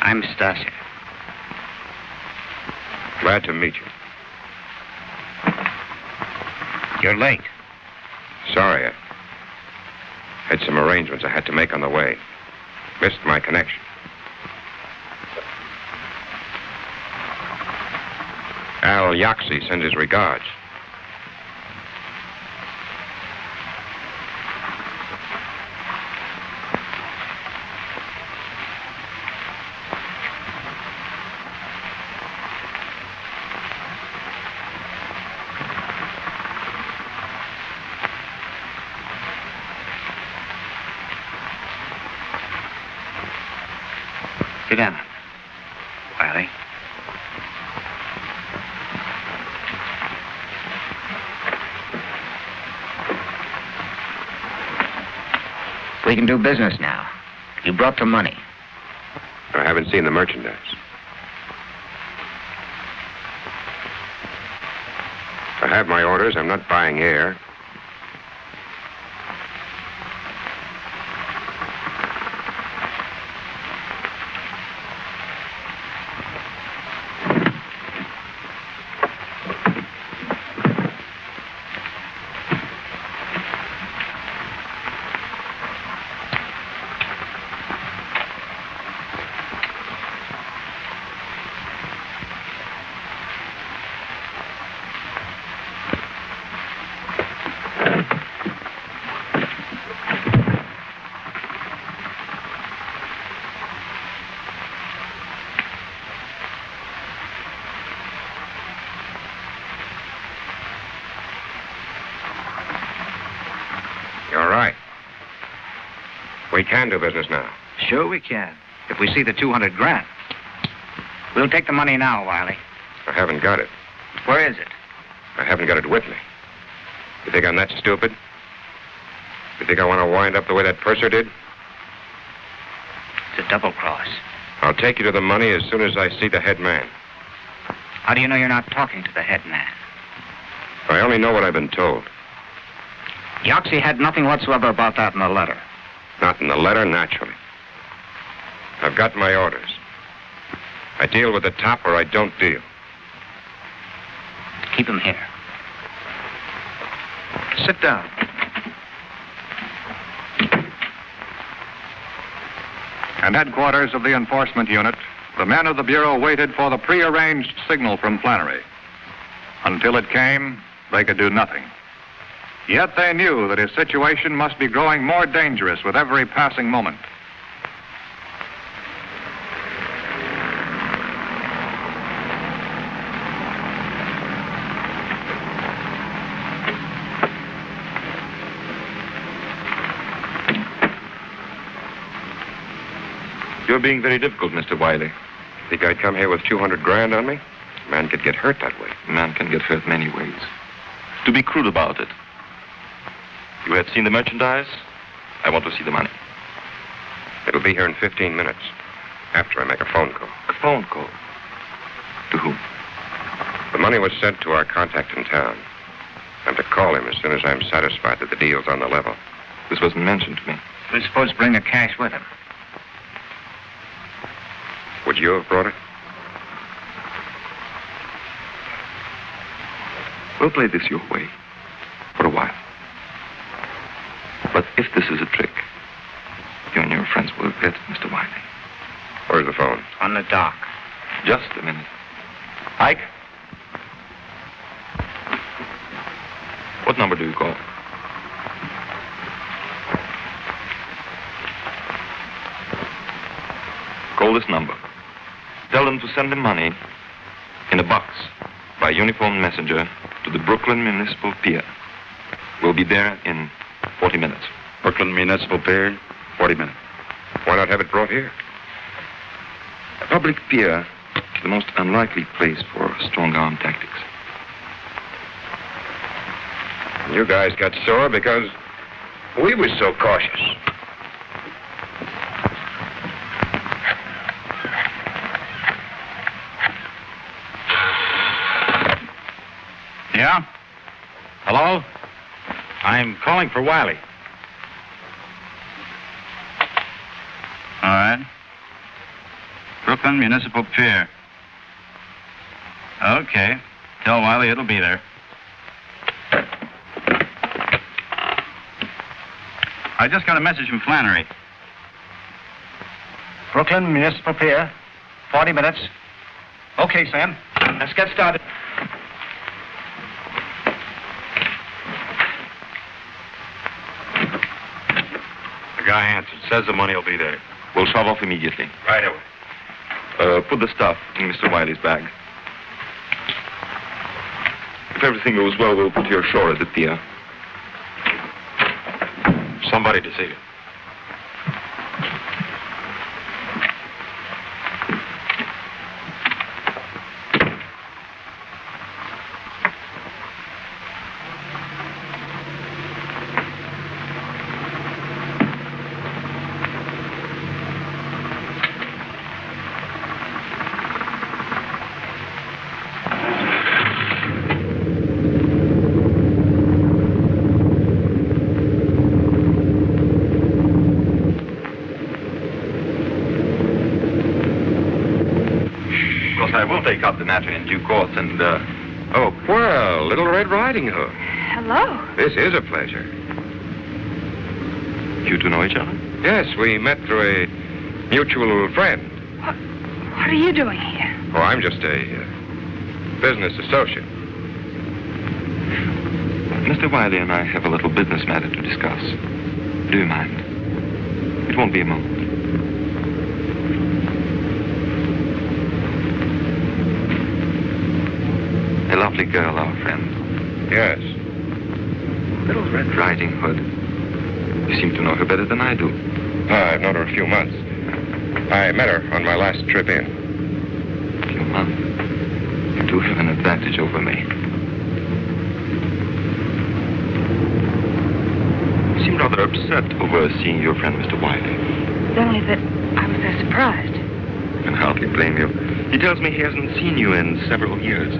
I'm Stasser. Glad to meet you. You're late. Sorry, I had some arrangements I had to make on the way. Missed my connection. Al Yaxie sends his regards. Sit down, Wiley. We can do business now. You brought the money. I haven't seen the merchandise. I have my orders. I'm not buying air. You're right. We can do business now. Sure we can, if we see the 200 grand. We'll take the money now, Wiley. I haven't got it. Where is it? I haven't got it with me. You think I'm that stupid? You think I want to wind up the way that purser did? It's a double cross. I'll take you to the money as soon as I see the head man. How do you know you're not talking to the head man? I only know what I've been told. Yaxie had nothing whatsoever about that in the letter. Not in the letter, naturally. I've got my orders. I deal with the top or I don't deal. Keep him here. Sit down. At headquarters of the enforcement unit, the men of the Bureau waited for the prearranged signal from Flannery. Until it came, they could do nothing. Yet they knew that his situation must be growing more dangerous with every passing moment. You're being very difficult, Mr. Wiley. Think I'd come here with 200 grand on me? A man could get hurt that way. A man can get hurt many ways. To be crude about it. You have seen the merchandise? I want to see the money. It'll be here in 15 minutes, after I make a phone call. A phone call? To whom? The money was sent to our contact in town. I'm to call him as soon as I'm satisfied that the deal's on the level. This wasn't mentioned to me. We're supposed to bring the cash with him. Would you have brought it? We'll play this your way for a while. But if this is a trick, you and your friends will regret it, Mr. Wiley. Where's the phone? On the dock. Just a minute. Ike? What number do you call? Call this number. Tell them to send the money in a box by uniformed messenger to the Brooklyn Municipal Pier. We'll be there in 40 minutes. Brooklyn Municipal Pier, 40 minutes. Why not have it brought here? A public pier is the most unlikely place for strong-arm tactics. You guys got sore because we was so cautious. Yeah? Hello? I'm calling for Wiley. All right. Brooklyn Municipal Pier. Okay. Tell Wiley it'll be there. I just got a message from Flannery. Brooklyn Municipal Pier, 40 minutes. Okay, Sam. Let's get started. The guy answered. Says the money will be there. We'll shove off immediately. Right away. Put the stuff in Mr. Wiley's bag. If everything goes well, we'll put you ashore at the pier. Somebody to see you. Take up the matter in due course and, Oh, well, Little Red Riding Hood. Hello. This is a pleasure. You two know each other? Yes, we met through a mutual friend. What are you doing here? Oh, I'm just a business associate. Mr. Wiley and I have a little business matter to discuss. Do you mind? It won't be a moment. A lovely girl, our friend. Yes. Little Red Riding Hood. You seem to know her better than I do. I've known her a few months. I met her on my last trip in. A few months? You do have an advantage over me. You seem rather upset over seeing your friend, Mr. Wiley. It's only that I was so surprised. I can hardly blame you. He tells me he hasn't seen you in several years.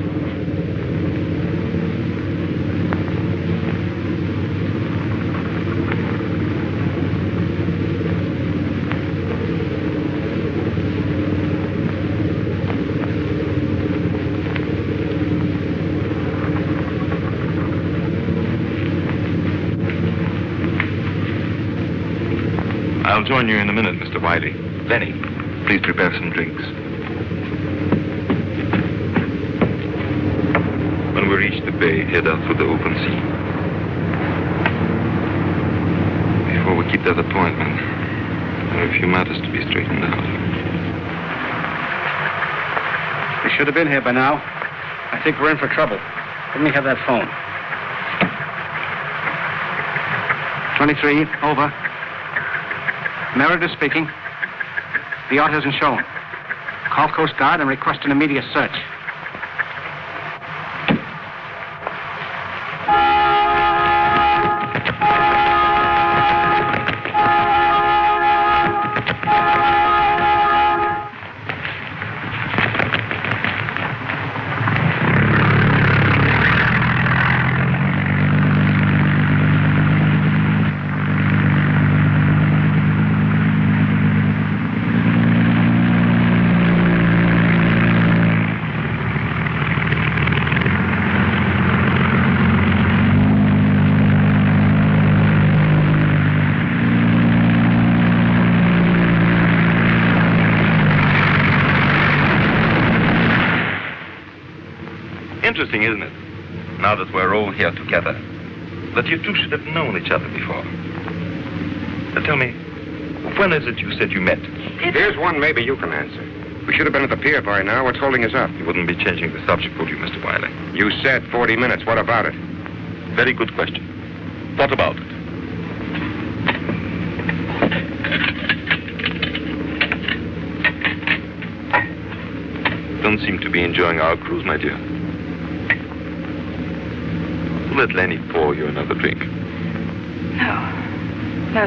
I'll join you in a minute, Mr. Wiley. Lenny, please prepare some drinks. When we reach the bay, head out through the open sea. Before we keep that appointment, there are a few matters to be straightened out. We should have been here by now. I think we're in for trouble. Let me have that phone. 23, over. Meredith speaking. The yacht hasn't shown. Call Coast Guard and request an immediate search. interesting, isn't it? Now that we're all here together, that you two should have known each other before. Now tell me, when is it you said you met? Here's one maybe you can answer. We should have been at the pier by now. What's holding us up? You wouldn't be changing the subject, would you, Mr. Wiley? You said 40 minutes. What about it? Very good question. What about it? Don't seem to be enjoying our cruise, my dear. Let Lenny pour you another drink. No,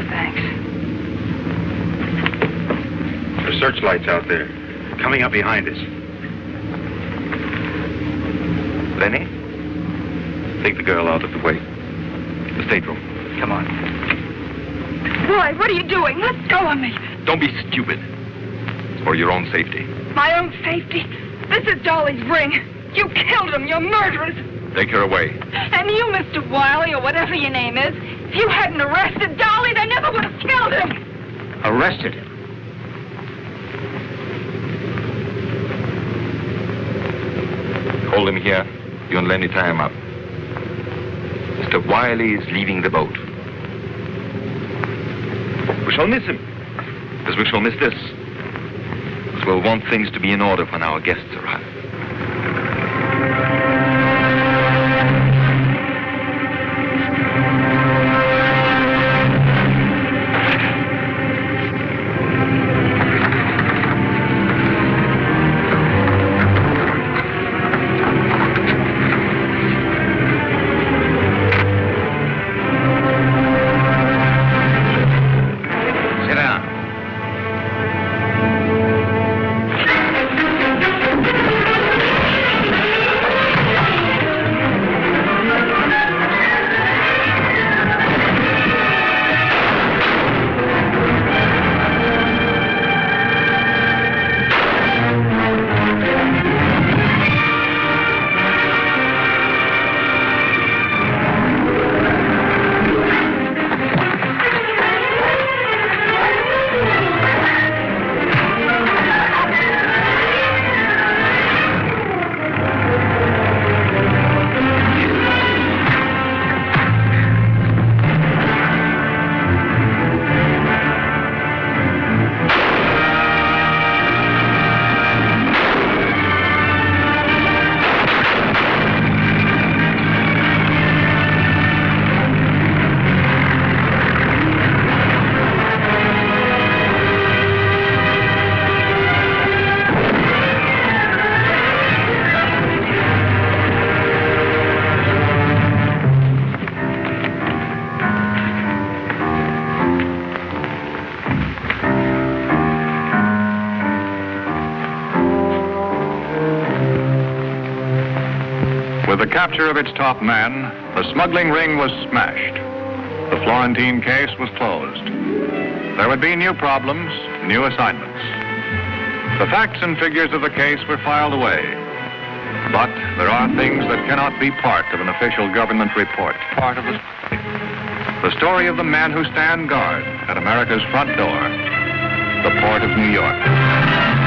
thanks. The searchlights out there, coming up behind us. Lenny, take the girl out of the way. The stateroom. Come on. Boy, what are you doing? Let go of me. Don't be stupid. It's for your own safety. My own safety? This is Dolly's ring. You killed him. You're murderers. Take her away. And you, Mr. Wiley, or whatever your name is, if you hadn't arrested Dolly, they never would have killed him. Arrested him? Hold him here. You and Lenny tie him up. Mr. Wiley is leaving the boat. We shall miss him, as we shall miss this. As we'll want things to be in order when our guests arrive. With the capture of its top man, the smuggling ring was smashed. The Florentine case was closed. There would be new problems, new assignments. The facts and figures of the case were filed away. But there are things that cannot be part of an official government report. Part of the story of the men who stand guard at America's front door, the port of New York.